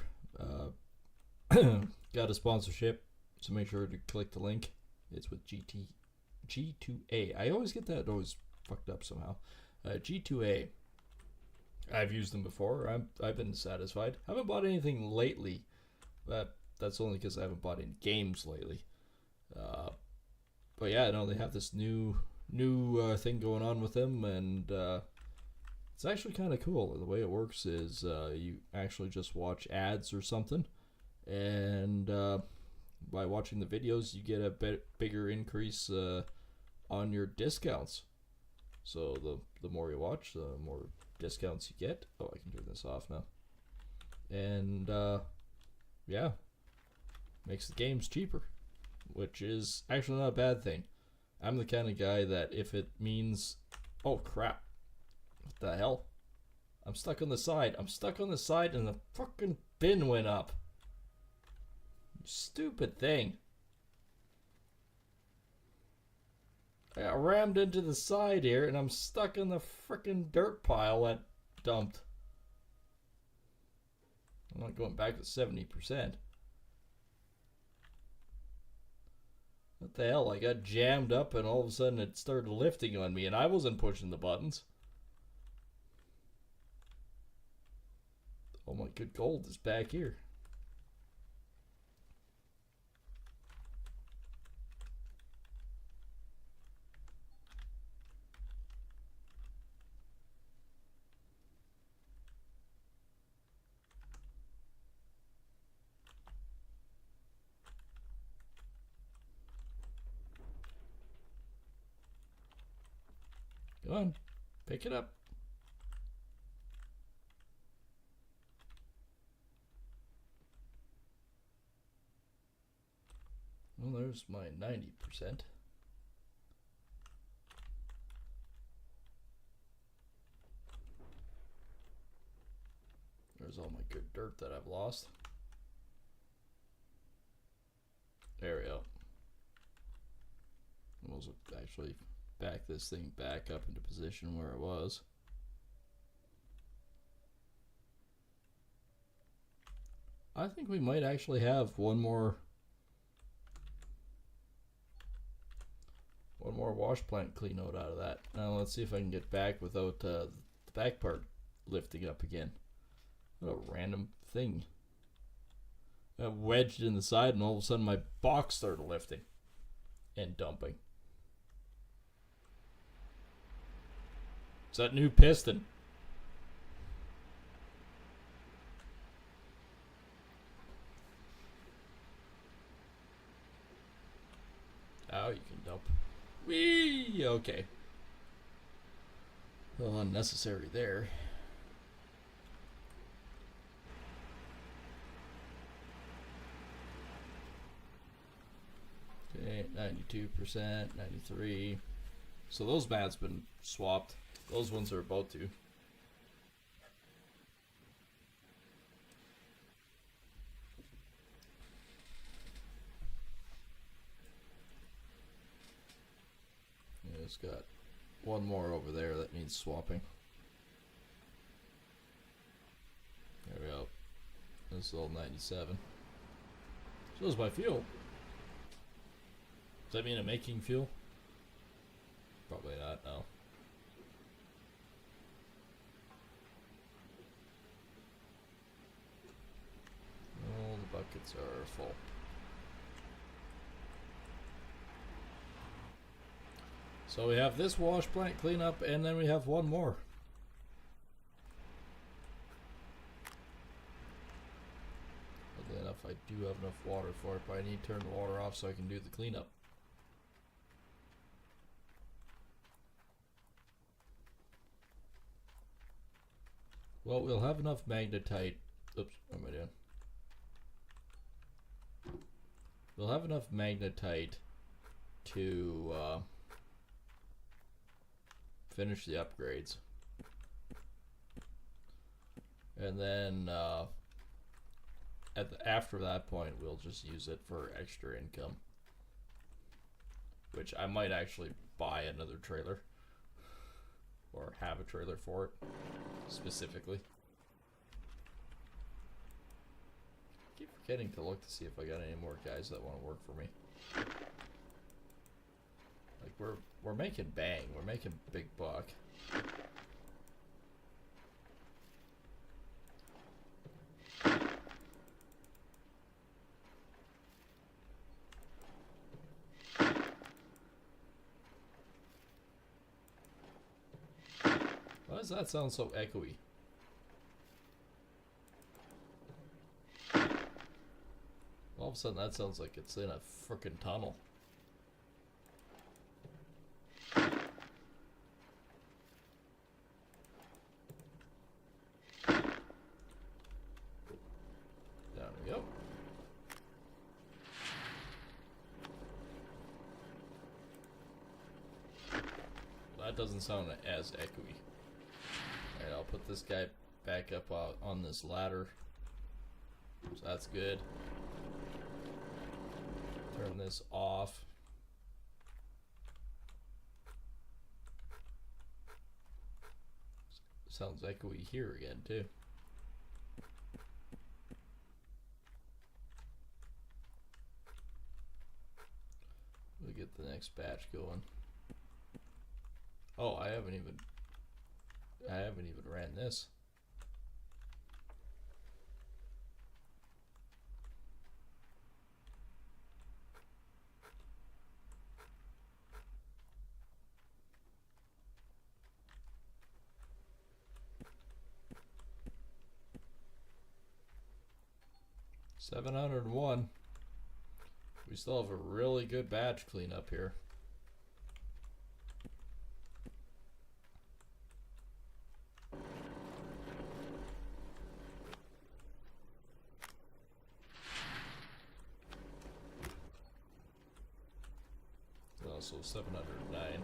Speaker 1: got a sponsorship, so make sure to click the link. It's with G2A. I always get that always fucked up somehow. G2A. I've used them before. I've been satisfied. Haven't bought anything lately. That's only because I haven't bought any games lately. But yeah, no, they have this new thing going on with them, and it's actually kind of cool. The way it works is you actually just watch ads or something, and by watching the videos, you get a bigger increase on your discounts. So the more you watch, the more discounts you get. Oh, I can turn this off now. And yeah, makes the games cheaper, which is actually not a bad thing. I'm the kind of guy that if it means, oh crap, what the hell? I'm stuck on the side. I'm stuck on the side and the fucking bin went up. Stupid thing. I got rammed into the side here and I'm stuck in the frickin' dirt pile that dumped. I'm not going back to 70%. What the hell? I got jammed up and all of a sudden it started lifting on me and I wasn't pushing the buttons. Oh my good gold is back here. Come on, pick it up. Well, there's my 90%. There's all my good dirt that I've lost. There we go. We'll actually back this thing back up into position where it was. I think we might actually have one more wash plant clean out of that. Now let's see if I can get back without the back part lifting up again. What a random thing. I wedged in the side and all of a sudden my box started lifting and dumping. It's that new piston. Oh, you can dump. Whee! Okay. A little unnecessary there. Okay, 92%, 93%. So those mats been swapped. Those ones are about to. Yeah, it's got one more over there that needs swapping. There we go. This is all 97. So is my fuel. Does that mean I'm making fuel? Probably not, no. All the buckets are full. So we have this wash plant cleanup, and then we have one more. Oddly enough, I do have enough water for it, but I need to turn the water off so I can do the cleanup. Well, we'll have enough magnetite. Oops, what am I doing? We'll have enough magnetite to finish the upgrades. And then after that point, we'll just use it for extra income. Which I might actually buy another trailer. Or have a trailer for it, specifically. I keep forgetting to look to see if I got any more guys that want to work for me. Like, we're making bang. We're making big buck. Why does that sound so echoey? All of a sudden that sounds like it's in a frickin' tunnel. Down we go. That doesn't sound as echoey. Alright, I'll put this guy back up on this ladder. So that's good. Turn this off. Sounds echoey here again too. We'll get the next batch going. Oh, I haven't even ran this. $701. We still have a really good batch cleanup here. Also 709.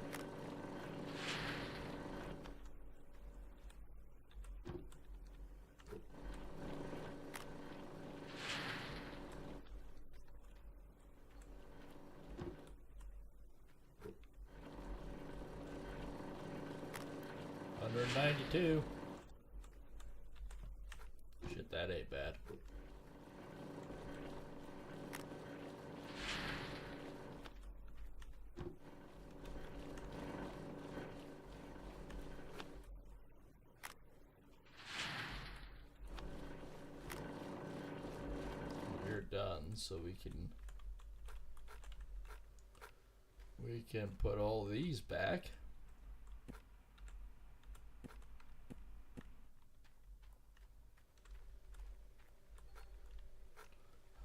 Speaker 1: $192. Shit, that ain't bad. We're done, so we can put all these back.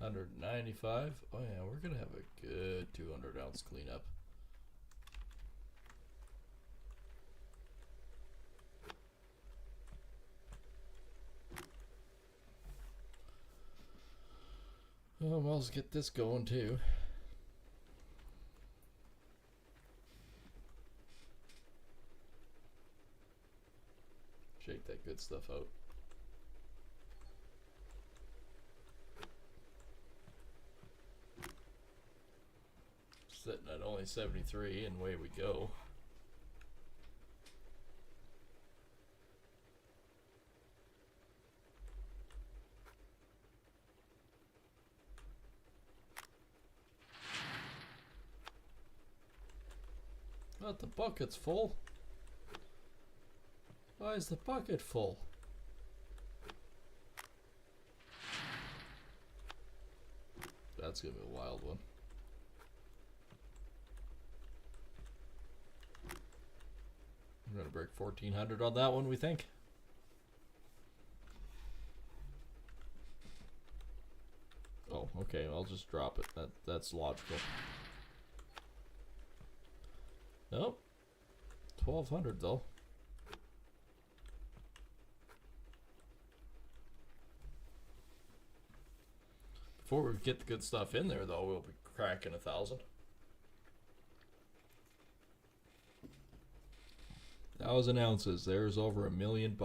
Speaker 1: $195. Oh yeah, we're gonna have a good 200-ounce cleanup. Oh, well, let's get this going too. Shake that good stuff out. Sitting at only 73, and away we go. But the bucket's full. Why is the bucket full? That's gonna be a wild one. I'm gonna break 1400 on that one, we think. Oh, okay, I'll just drop it. That's logical. Nope. 1200 though. Before we get the good stuff in there though, we'll be cracking 1,000. 1,000 ounces. There's over $1 million.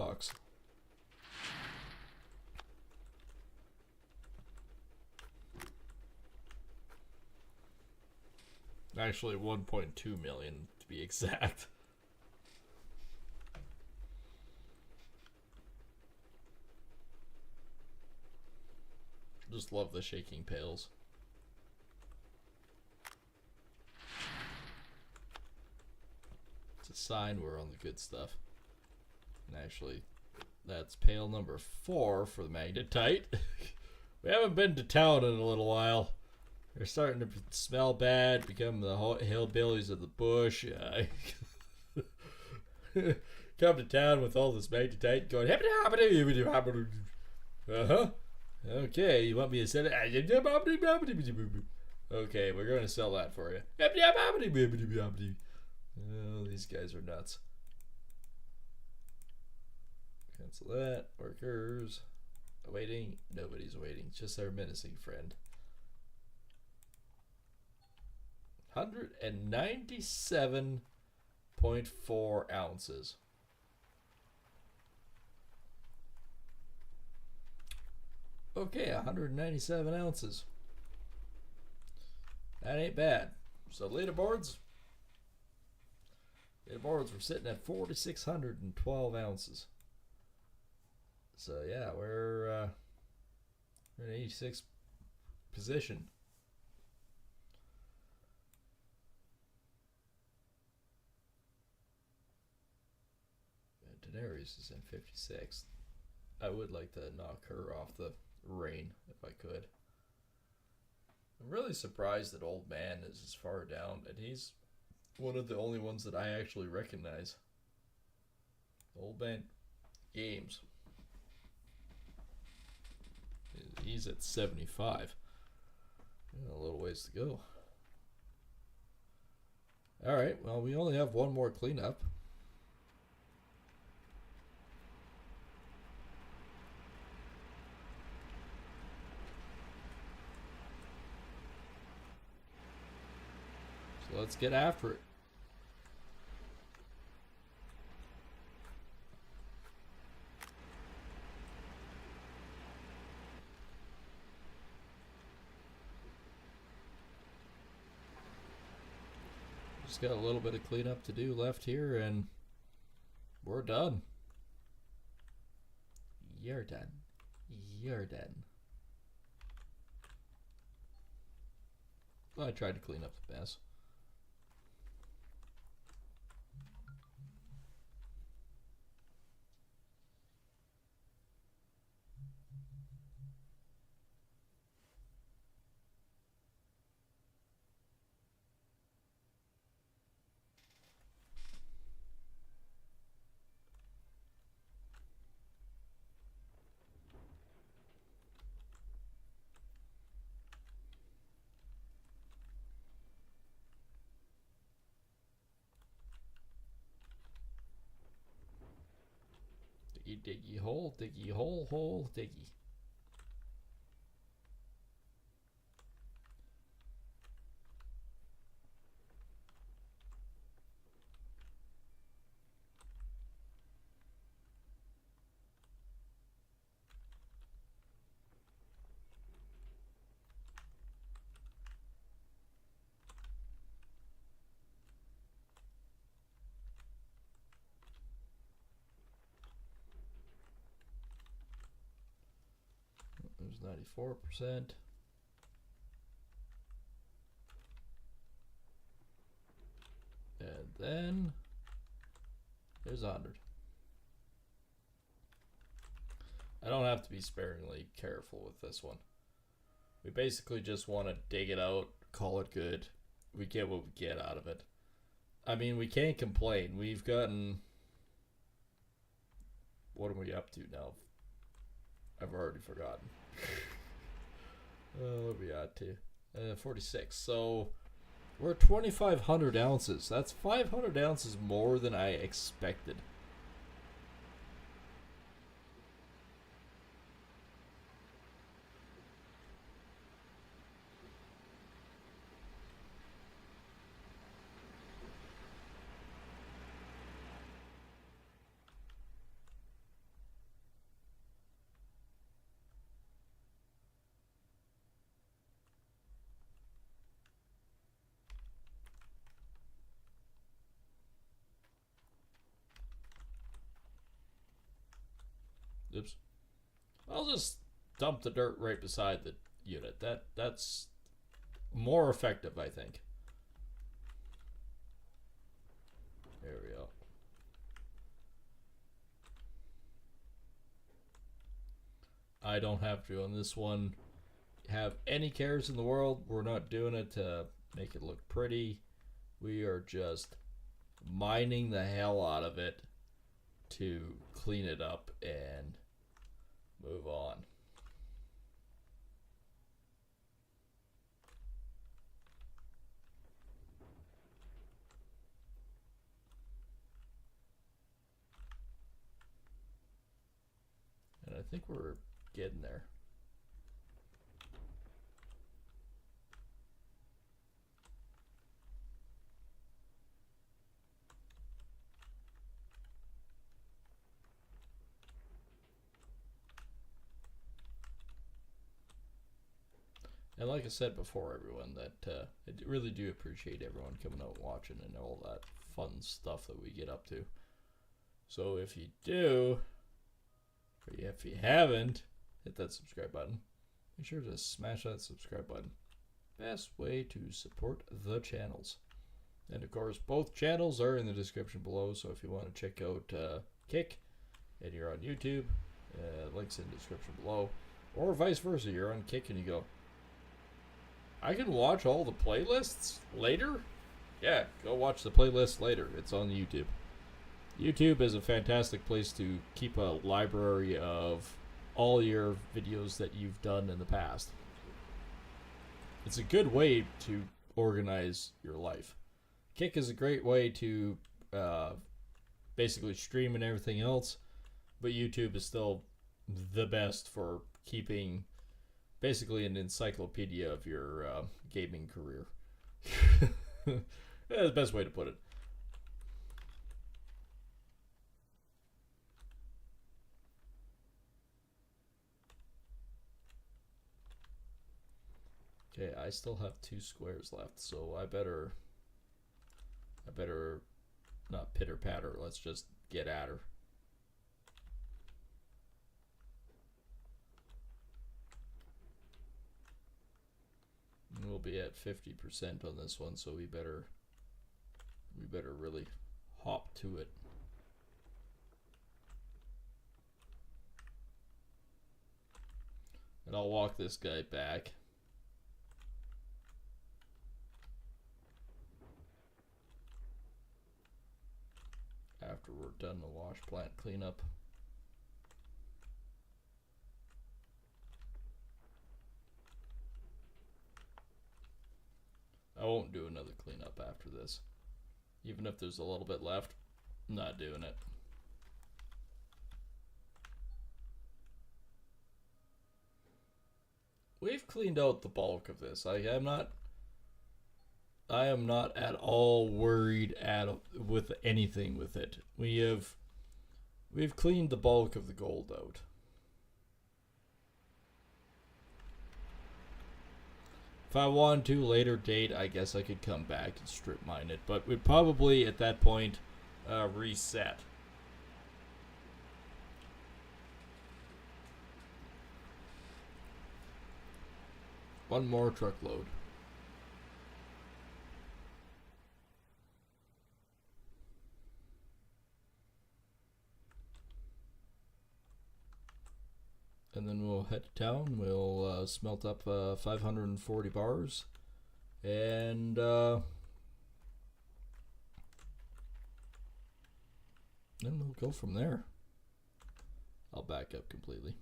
Speaker 1: Actually, 1.2 million to be exact. Just love the shaking pails. It's a sign we're on the good stuff. And actually, that's pail number 4 for the magnetite. We haven't been to town in a little while. They're starting to smell bad, become the hillbillies of the bush. Come to town with all this magnetite going, uh-huh. Okay, you want me to sell it? Okay, we're going to sell that for you. Oh, these guys are nuts. Cancel that. Workers. Awaiting. Nobody's waiting. Just our menacing friend. 197.4 ounces. Okay, 197 ounces. That ain't bad. So leaderboards. Leaderboards, we're sitting at 4,612 ounces. So yeah, we're in 86th position. And Daenerys is in 56th. I would like to knock her off the reign if I could. I'm really surprised that Old Man is as far down, and he's one of the only ones that I actually recognize. Old Man Games. He's at 75. A little ways to go. Alright, well, we only have one more cleanup. So let's get after it. Just got a little bit of cleanup to do left here, and we're done. You're done. You're done. Well, I tried to clean up the mess. Diggy hole, diggy hole, hole, diggy. There's 94%. And then there's 100. I don't have to be sparingly careful with this one. We basically just want to dig it out, call it good. We get what we get out of it. I mean, we can't complain. We've gotten... What are we up to now? I've already forgotten. What are we at to? 46. So, we're at 2,500 ounces. That's 500 ounces more than I expected. Oops. I'll just dump the dirt right beside the unit. That's more effective, I think. There we go. I don't have to on this one have any cares in the world. We're not doing it to make it look pretty. We are just mining the hell out of it to clean it up and move on. And I think we're getting there. And like I said before, everyone, that I really do appreciate everyone coming out and watching and all that fun stuff that we get up to. So if you do, or if you haven't, hit that subscribe button. Make sure to smash that subscribe button. Best way to support the channels. And of course, both channels are in the description below. So if you want to check out Kick and you're on YouTube, links in the description below. Or vice versa, you're on Kick and you go, I can watch all the playlists later? Yeah, go watch the playlist later. It's on YouTube. YouTube is a fantastic place to keep a library of all your videos that you've done in the past. It's a good way to organize your life. Kick is a great way to basically stream and everything else, but YouTube is still the best for keeping basically an encyclopedia of your gaming career. That's the best way to put it. Okay, I still have 2 squares left, so I better not pitter patter. Let's just get at her. And we'll be at 50% on this one, so we better really hop to it. And I'll walk this guy back. After we're done the wash plant cleanup. I won't do another cleanup after this. Even if there's a little bit left, I'm not doing it. We've cleaned out the bulk of this. I am not at all worried with anything with it. We've cleaned the bulk of the gold out. If I wanted to later date, I guess I could come back and strip mine it, but we'd probably at that point reset. One more truckload. and then we'll head to town. We'll smelt up 540 bars, and then we'll go from there. I'll back up completely.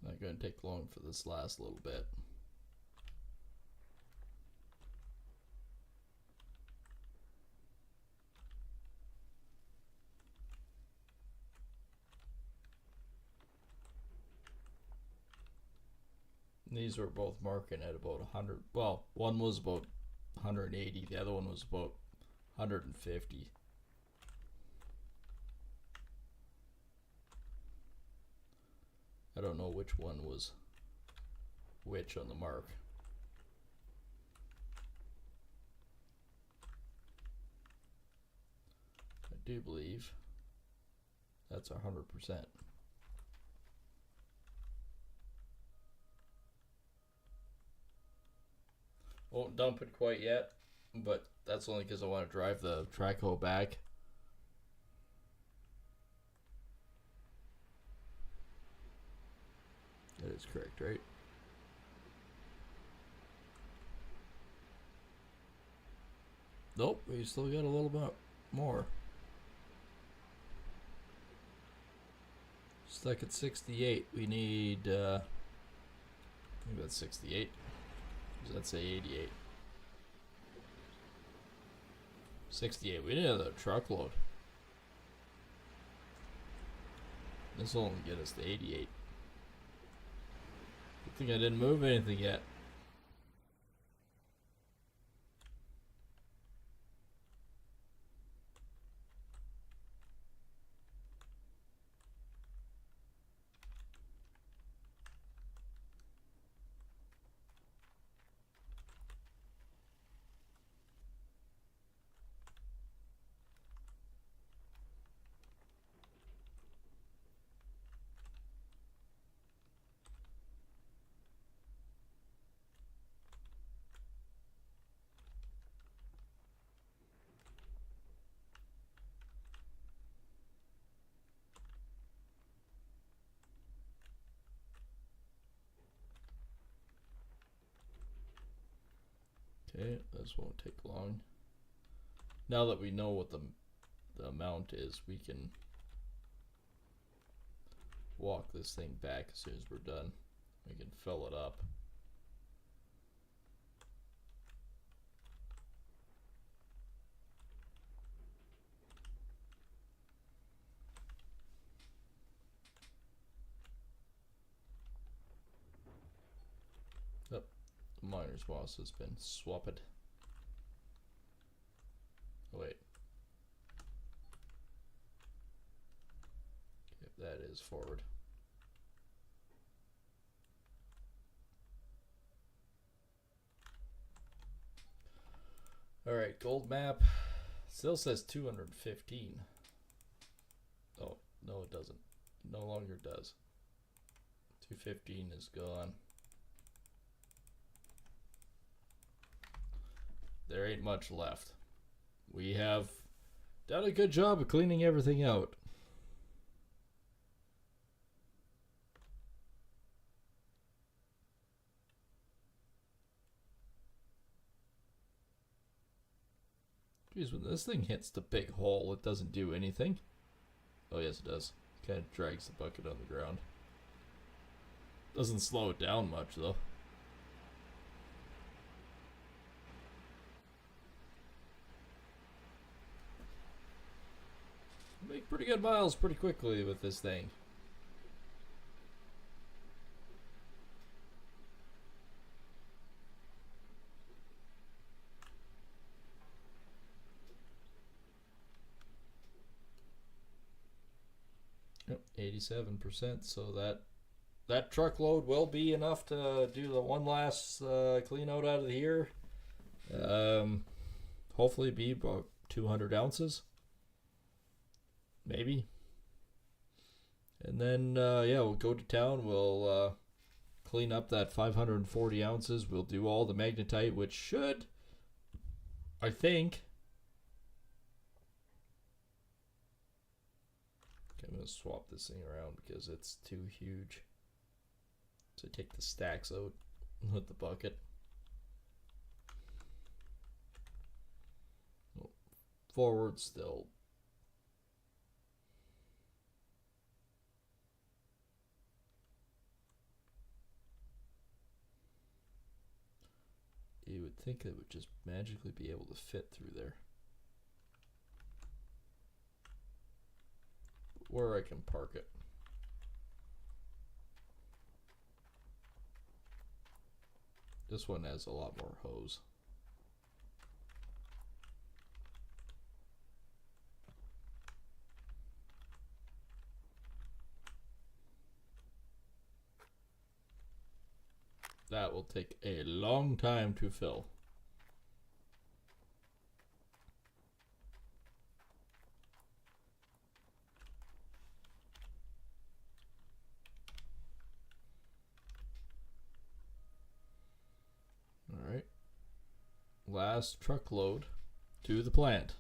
Speaker 1: Not going to take long for this last little bit. These were both marking at about 100. Well, one was about 180. The other one was about 150. I don't know which one was which on the mark. I do believe that's 100%. Won't dump it quite yet, but that's only because I want to drive the track hoe back. That is correct, right? Nope, we still got a little bit more. Stuck at 68. We need, I think that's 68. Does that say 88? 68. We need another truckload. This will only get us to 88. I think I didn't move anything yet. Okay, this won't take long. Now that we know what the amount is, we can walk this thing back as soon as we're done. We can fill it up. Yep, the miner's moss has been swapped. Oh, wait. Okay, that is forward. Alright, gold map. Still says 215. Oh, no it doesn't. No longer does. 215 is gone. There ain't much left. We have done a good job of cleaning everything out. Geez, when this thing hits the big hole, it doesn't do anything. Oh yes, it does. Kind of drags the bucket on the ground. Doesn't slow it down much though. Make pretty good miles pretty quickly with this thing. Yep, 87%. So that truckload will be enough to do the one last clean out of here. Hopefully be about 200 ounces. Maybe. And then, yeah, we'll go to town. We'll clean up that 540 ounces. We'll do all the magnetite, which should, I think. Okay, I'm going to swap this thing around because it's too huge. So take the stacks out with the bucket. Forward still. You would think it would just magically be able to fit through there. Where I can park it. This one has a lot more hose. That will take a long time to fill. All right. Last truckload to the plant.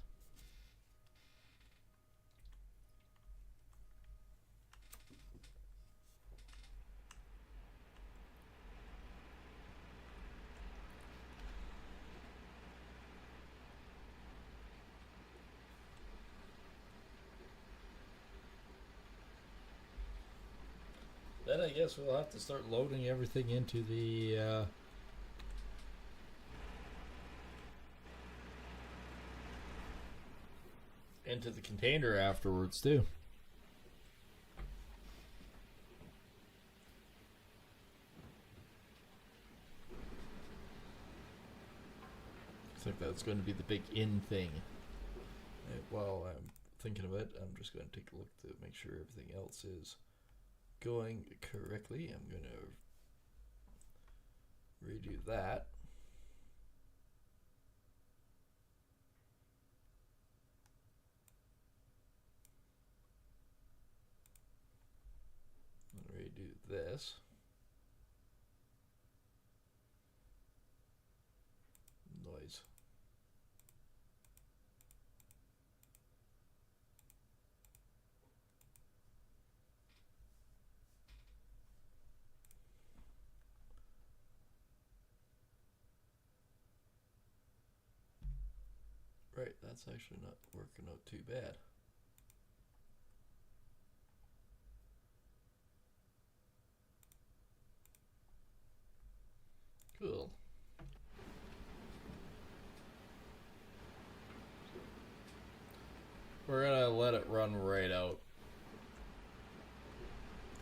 Speaker 1: Then I guess we'll have to start loading everything into the container afterwards too. I think that's going to be the big in thing. While I'm thinking of it, I'm just going to take a look to make sure everything else is going correctly. I'm going to redo that. Redo this. Noise. Right, that's actually not working out too bad. Cool. We're gonna let it run right out.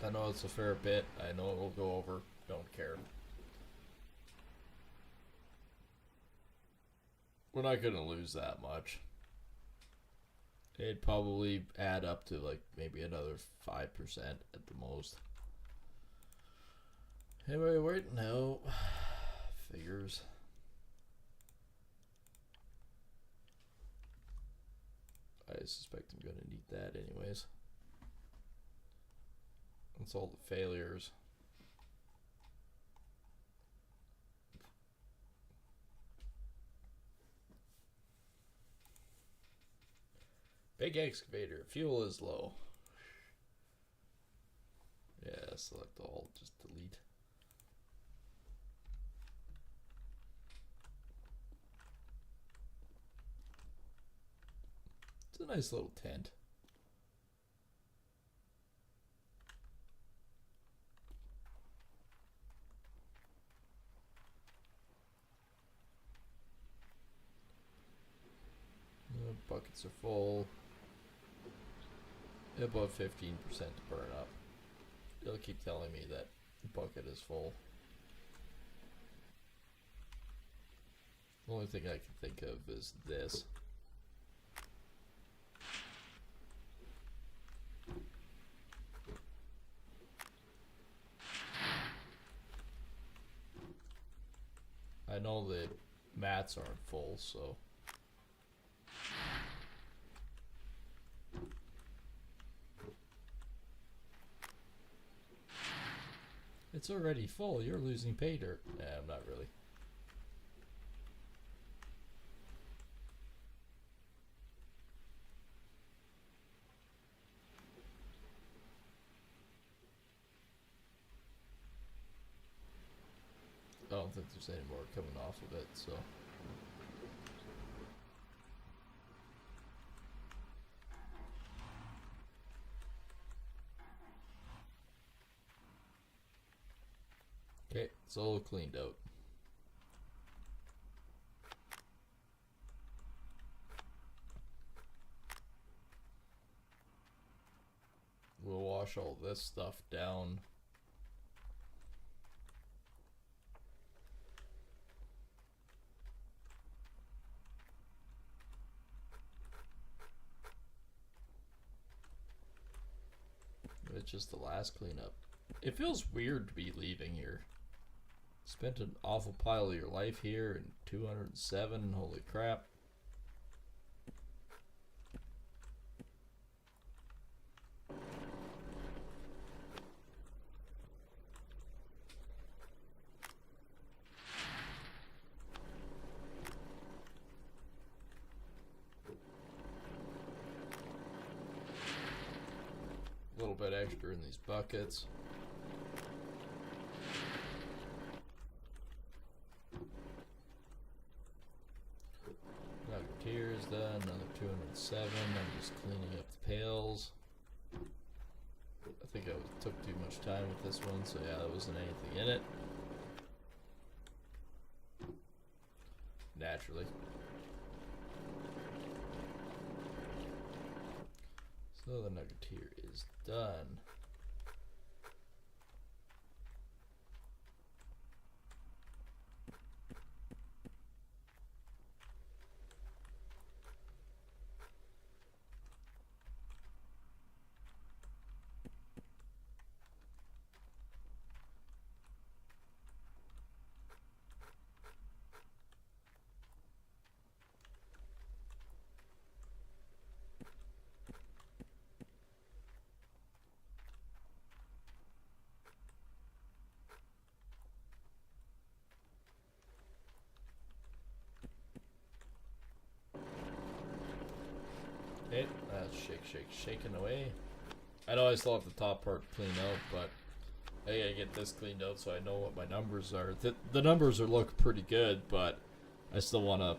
Speaker 1: I know it's a fair bit. I know it will go over. Don't care. We're not gonna lose that much. It'd probably add up to like maybe another 5% at the most. Anyway, wait, no. Figures. I suspect I'm going to need that anyways. That's all the failures. Big excavator. Fuel is low. Yeah, select all. Just delete. It's a nice little tent. The buckets are full. About 15% to burn up. It'll keep telling me that the bucket is full. The only thing I can think of is this. I know the mats aren't full, so It's already full. You're losing pay dirt. Nah, I'm not really. I don't think there's any more coming off of it, so. Okay, it's all cleaned out. We'll wash all this stuff down. It's just the last cleanup. It feels weird to be leaving here. Spent an awful pile of your life here and 207, holy crap. A little bit extra in these buckets. Here is done, another 207. I'm just cleaning up the pails. I think I took too much time with this one, so yeah, there wasn't anything in it. Naturally. So the nugget here is done. Okay, that's shaking away. I know I still have the top part to clean out, but I gotta get this cleaned out so I know what my numbers are. The numbers look pretty good, but I still want to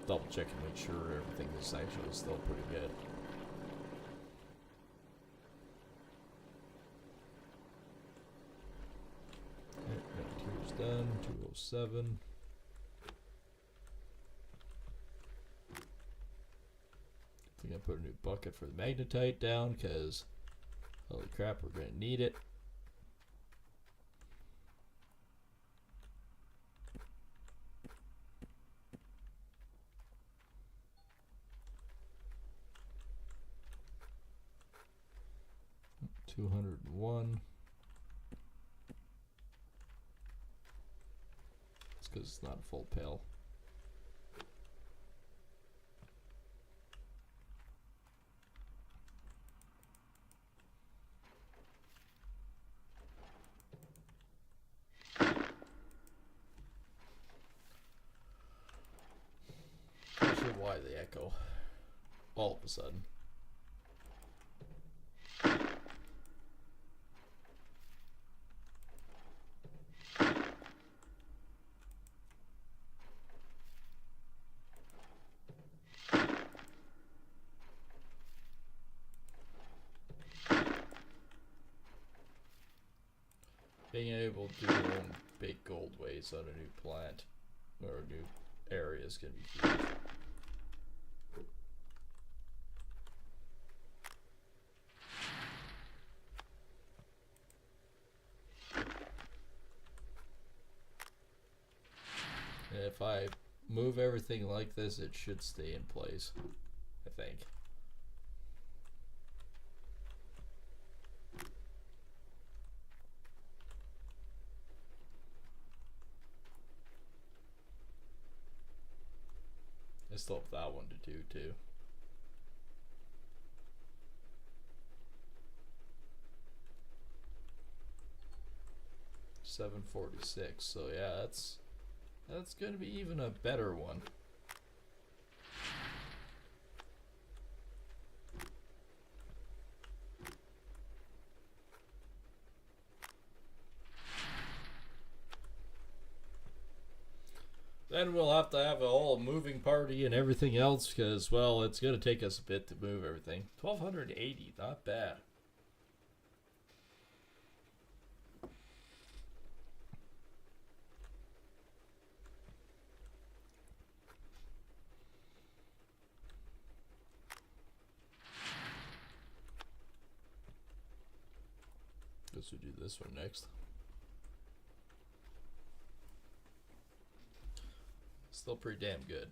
Speaker 1: double check and make sure everything is actually still pretty good. Okay, here's done. 207. I'm gonna put a new bucket for the magnetite down because holy crap, we're gonna need it. $201. It's because it's not a full pail. Not sure why they echo all of a sudden. Being able to do your own big gold ways on a new plant or a new area is going to be huge. And if I move everything like this, it should stay in place, I think. I still have that one to do too. 746. So yeah, that's gonna be even a better one. Then we'll have to have a whole moving party and everything else because, well, it's going to take us a bit to move everything. 1,280, not bad. Guess we'll do this one next. Still pretty damn good.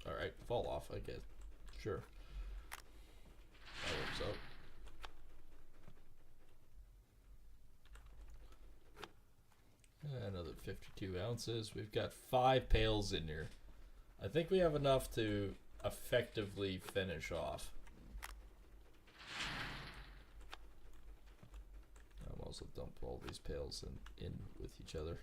Speaker 1: Alright, fall off, I guess. Sure. That works out. Another 52 ounces. We've got 5 pails in here. I think we have enough to effectively finish off. I'll also dump all these pails in with each other.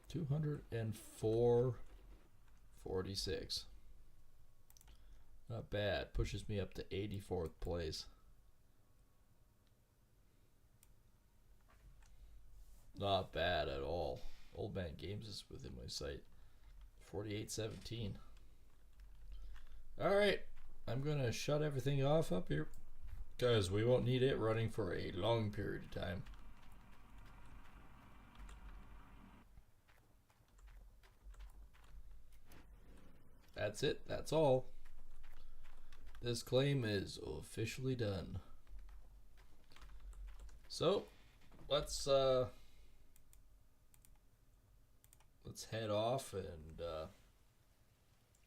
Speaker 1: $204.46. Not bad. Pushes me up to 84th place. Not bad at all. Old Man Games is within my sight. 48.17. Alright. I'm going to shut everything off up here, because we won't need it running for a long period of time. That's it. That's all. This claim is officially done. So, let's head off and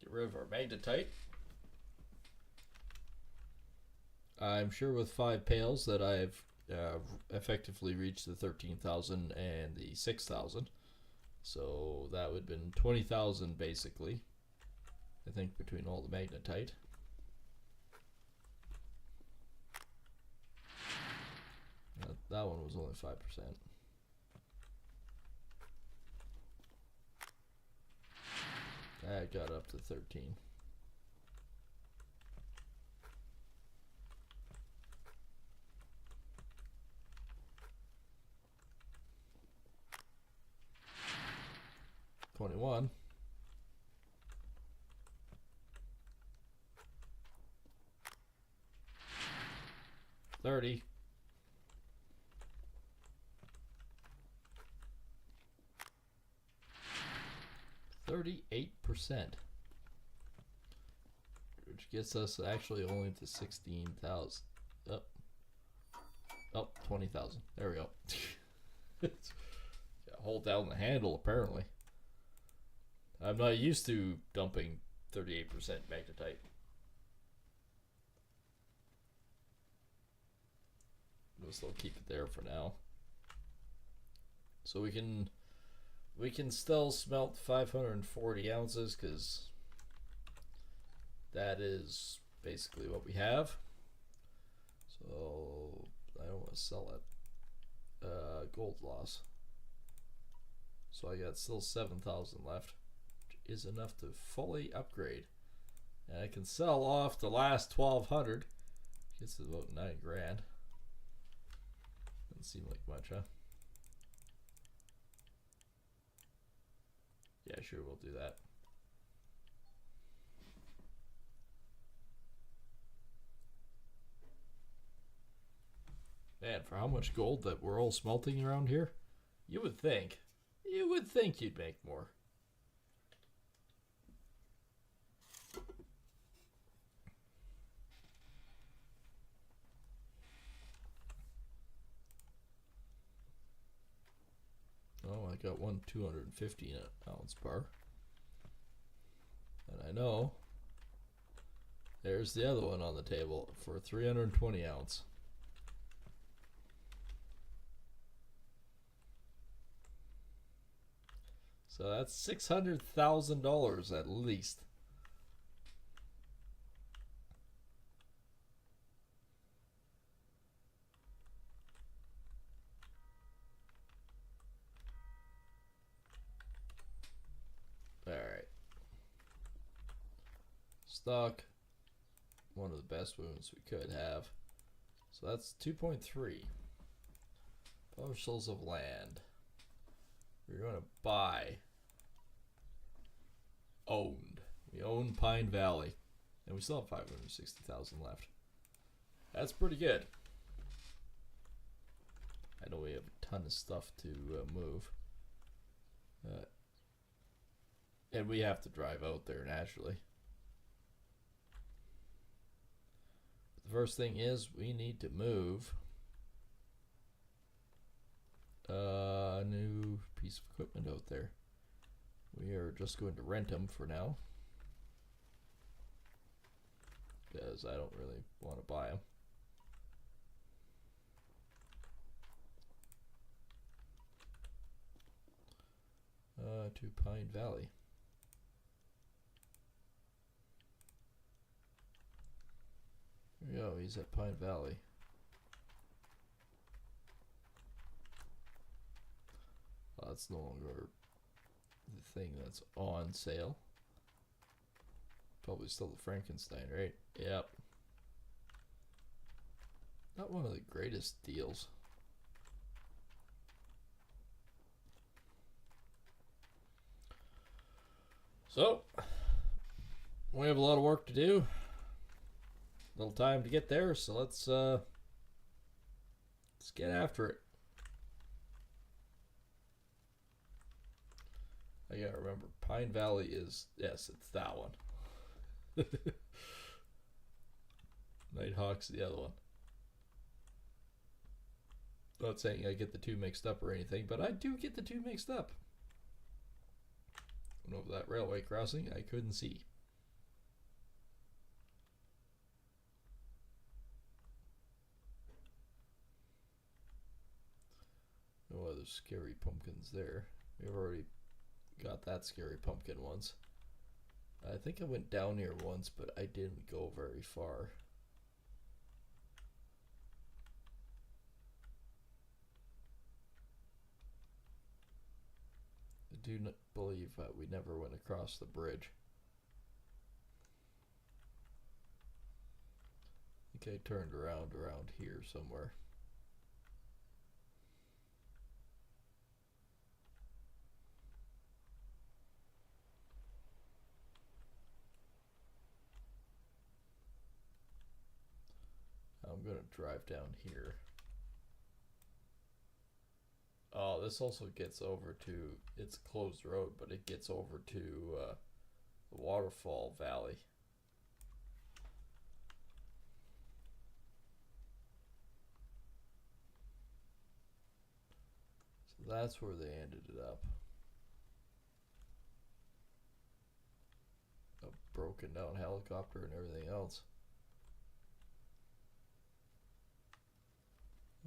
Speaker 1: get rid of our magnetite. I'm sure with 5 pails that I've effectively reached the 13,000 and the 6,000. So that would have been 20,000 basically, I think, between all the magnetite. That one was only 5%. That got up to 13. $21. 30. 38%, which gets us actually only to 16,000. Oh, 20,000. There we go. Yeah, hold down the handle apparently. I'm not used to dumping 38% magnetite. We'll still keep it there for now. So we can still smelt 540 ounces because that is basically what we have. So I don't want to sell it. Gold loss. So I got still 7,000 left, which is enough to fully upgrade. And I can sell off the last 1,200. Gets to about 9 grand. Doesn't seem like much, huh? Yeah, sure, we'll do that. Man, for how much gold that we're all smelting around here, you would think you'd make more. Oh, I got one 250 ounce bar. And I know there's the other one on the table for 320 ounce. So that's $600,000 at least. All right. Stock. One of the best wounds we could have. So that's 2.3. Parcels of land. We're going to buy. Owned. We own Pine Valley. And we still have 560,000 left. That's pretty good. I know we have a ton of stuff to move. And we have to drive out there naturally. The first thing is we need to move a new piece of equipment out there. We are just going to rent them for now because I don't really want to buy them. To Pine Valley. There we go, he's at Pine Valley. That's no longer the thing that's on sale. Probably still the Frankenstein, right? Yep. Not one of the greatest deals. So, we have a lot of work to do. Little time to get there, so let's get after it. I gotta remember, Pine Valley is, yes, it's that one. Nighthawk's the other one. Not saying I get the two mixed up or anything, but I do get the two mixed up. And over that railway crossing, I couldn't see. No other scary pumpkins there. We've already got that scary pumpkin once. I think I went down here once, but I didn't go very far. I do not believe we never went across the bridge. I think I turned around here somewhere. I'm going to drive down here. Oh, this also gets over to, it's a closed road, but it gets over to the Waterfall Valley. So that's where they ended it up. A broken down helicopter and everything else.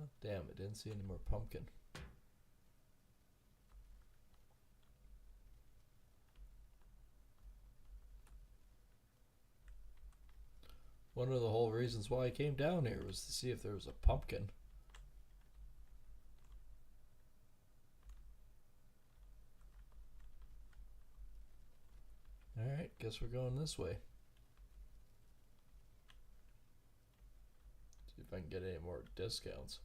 Speaker 1: Oh, damn, I didn't see any more pumpkin. One of the whole reasons why I came down here was to see if there was a pumpkin. Alright, guess we're going this way. See if I can get any more discounts.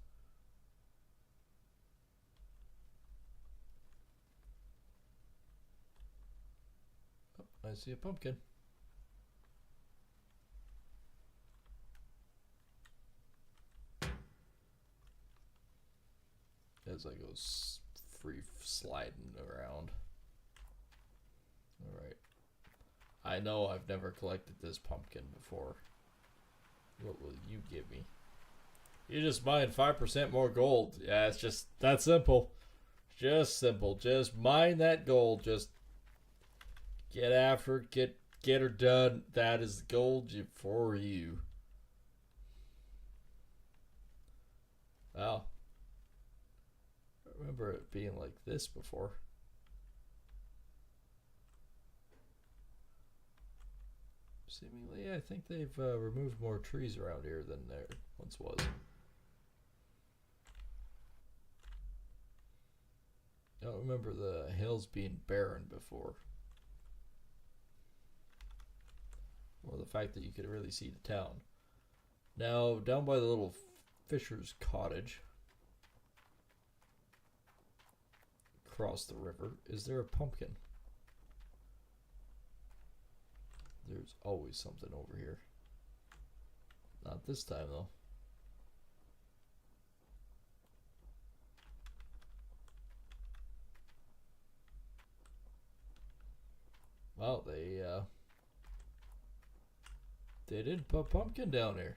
Speaker 1: Oh, I see a pumpkin. As I go free sliding around. Alright. I know I've never collected this pumpkin before. What will you give me? You just mine 5% more gold. Yeah, it's just that simple. Just simple. Just mine that gold. Just get after it. Get her done. That is gold for you. Wow. I remember it being like this before. Seemingly, I think they've removed more trees around here than there once was. I don't remember the hills being barren before. Or the fact that you could really see the town. Now, down by the little fisher's cottage, across the river, is there a pumpkin? There's always something over here. Not this time, though. Well, they didn't put pumpkin down here.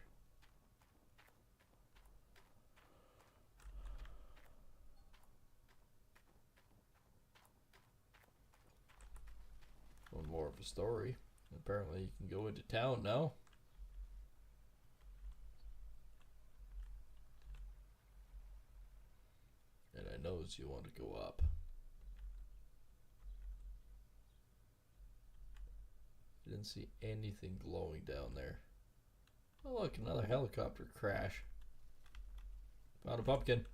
Speaker 1: One more of a story. Apparently you can go into town now. And I knows you want to go up. I didn't see anything glowing down there. Oh look, another helicopter crash. Found a pumpkin.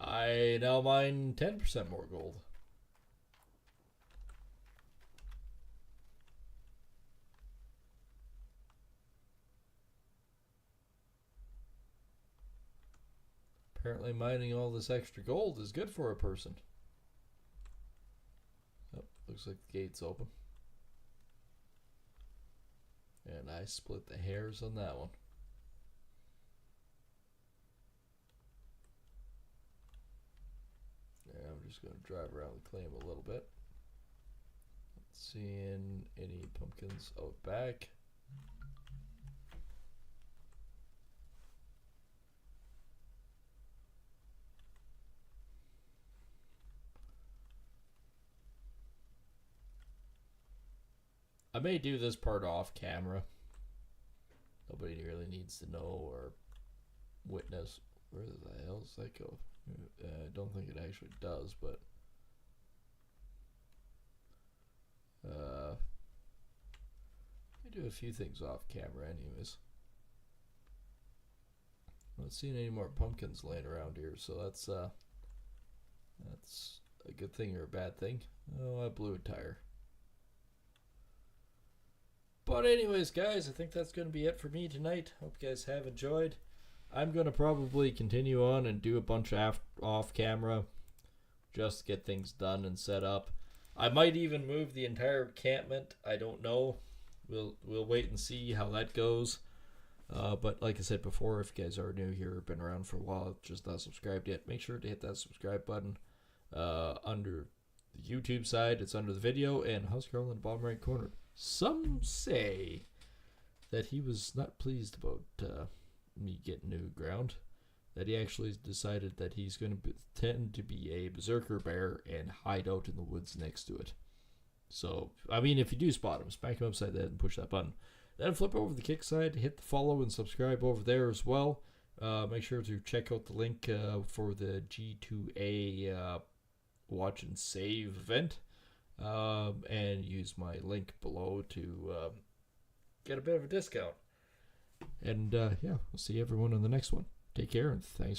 Speaker 1: I now mine 10% more gold. Apparently mining all this extra gold is good for a person. Oh, looks like the gate's open. And I split the hairs on that one. Yeah, I'm just going to drive around the claim a little bit. Not seeing any pumpkins out back. I may do this part off camera. Nobody really needs to know or witness. Where the hell does that go? I don't think it actually does, but I do a few things off camera anyways. I'm not seeing any more pumpkins laying around here, so that's a good thing or a bad thing. Oh, I blew a tire. But anyways, guys, I think that's going to be it for me tonight. Hope you guys have enjoyed. I'm going to probably continue on and do a bunch of off camera just to get things done and set up. I might even move the entire encampment. I don't know. We'll wait and see how that goes. But like I said before, if you guys are new here or been around for a while, just not subscribed yet, make sure to hit that subscribe button. Under the YouTube side, it's under the video, and Huskarl in the bottom right corner. Some say that he was not pleased about me getting new ground, that he actually decided that he's going to pretend to be a berserker bear and hide out in the woods next to it. So, I mean, if you do spot him, smack him upside the head and push that button. Then flip over the kick side, hit the follow and subscribe over there as well. Make sure to check out the link for the G2A watch and save event. And use my link below to get a bit of a discount. And yeah, we'll see everyone on the next one. Take care and thanks.